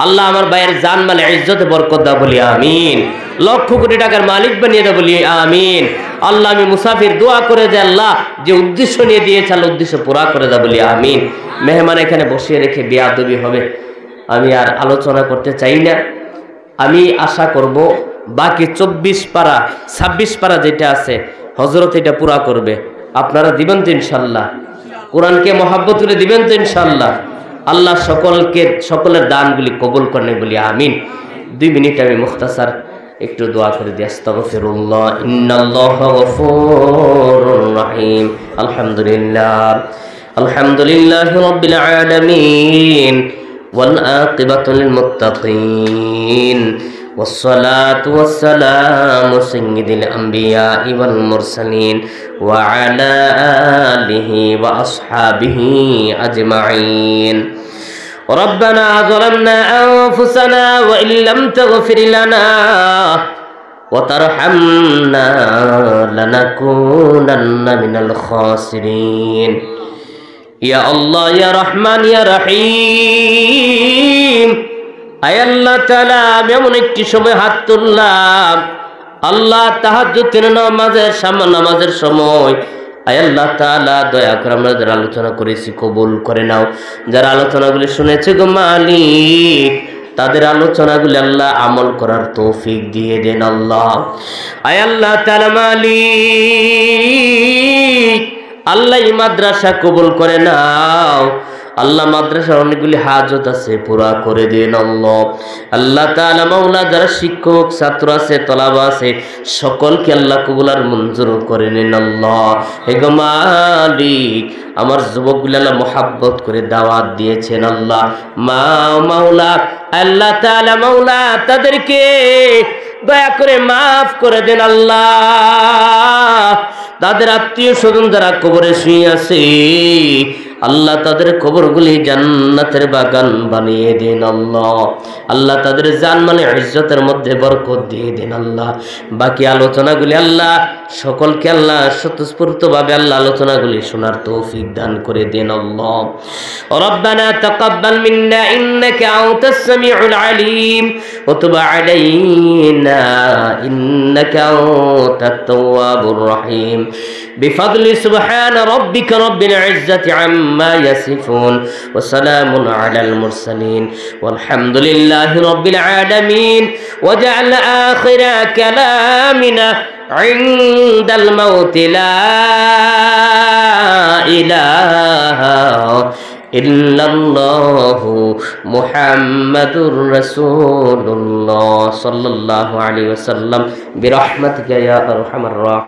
আল্লাহ আমার ভাইয়ের জান মালে ইজ্জতে বরকত দাও বলি আমিন। লক্ষ কোটি টাকার মালিক বানিয়ে দাও বলি আমিন। আল্লাহ, আমি মুসাফির দোয়া করে যে আল্লাহ যে উদ্দেশ্য নিয়ে দিয়েছে আল্লাহ উদ্দেশ্য পুরা করে দাও বলি আমিন। মেহমান এখানে বসিয়ে রেখে বেয়াদবি হবে, আমি আর আলোচনা করতে চাই না। আমি আশা করব বাকি 24 পারা 26 পারা যেটা আছে হযরত এটা পুরা করবে। আপনারা দিবেন তো ইনশাআল্লাহ? কোরআনকে মহব্বত করে দিবেন তো ইনশাআল্লাহ। আল্লাহ সকলের দানগুলি কবুল করেন বলি আমিন। 2 মিনিট আমি মুখতাসার একটু দোয়া করে দিই। আস্তাগফিরুল্লাহ ইন্নাল্লাহা গফুরুর রহিম। আলহামদুলিল্লাহি রাব্বিল আলামিন ওয়াল আকিবাতু লিল মুত্তাকিন والصلاة والسلام سيد الأنبياء والمرسلين وعلى آله وأصحابه أجمعين. ربنا ظلمنا أنفسنا وإن لم تغفر لنا وترحمنا لنكونن من الخاسرين. يا الله يا رحمن يا رحيم. আয় আল্লাহ তাআলা, আমি এমন একটি সময় হাত তুললাম আল্লাহ, তাহাজ্জুদের নামাজের সময়। আয় আল্লাহ তাআলা, দয়া করে আমরা যারা আলোচনা করেছি কবুল করে নাও। যারা আলোচনাগুলি শুনেছে গো মালিক, তাদের আলোচনাগুলি আল্লাহ আমল করার তৌফিক দিয়ে দেন আল্লাহ। আয় আল্লাহ তাআলা মালিক, আল্লাহ এই মাদ্রাসা কবুল করে নাও আল্লাহ। মাদ্রাসার অনেকগুলি হাজত আছে, পুরা করে দেন আল্লাহ। আল্লাহ তাআলা মাওলা, যারা শিক্ষক ছাত্র আছে তলাবা আছে সকলকে আল্লাহ কবুল আর মঞ্জুর করে নেন আল্লাহ। হে গো মালিক, আমার যুবকগুলো আল্লাহ মোহাব্বত করে দাওয়াত দিয়েছেন আল্লাহ। মাওলা আল্লাহ তাআলা মাওলা, তাদেরকে দয়া করে মাফ করে দেন আল্লাহ। তাদের আত্মীয় স্বজন যারা কবরে শুয়ে আছে আল্লাহ, তাদের কবরগুলি জান্নাতের বাগান বানিয়ে দেন আল্লাহ। আল্লাহ, তাদের জানমালে ইজ্জতের মধ্যে বরকত দিয়ে দেন আল্লাহ। বাকি আলোচনাগুলি আল্লাহ সকলকে আল্লাহ স্বতঃস্ফূর্তভাবে আল্লাহ আলোচনাগুলি শোনার তৌফিক দান করে দেন আল্লাহ। রব্বানা তাকাব্বাল মিন্না ইন্নাকা আনতাস সামিউল আলিম ওয়া তুব আলাইনা ইন্নাকা আনতাত তাওয়াবুর রহিম। বিফাদলি সুবহান রাব্বিকা রাব্বিল ইজ্জাতি আম্মা ইয়াসিফুন ওয়া সালামুন আলাল মুরসালিন ওয়ালহামদুলিল্লাহি রাব্বিল আলামিন। ওয়া জা'আল আখিরা কালামিনা ইনদাল মাউত লা ইলাহা ইল্লাল্লাহু মুহাম্মাদুর রাসূলুল্লাহ সাল্লাল্লাহু আলাইহি ওয়াসাল্লাম বিরহমাতিকা ইয়া আরহামার রাহিমিন।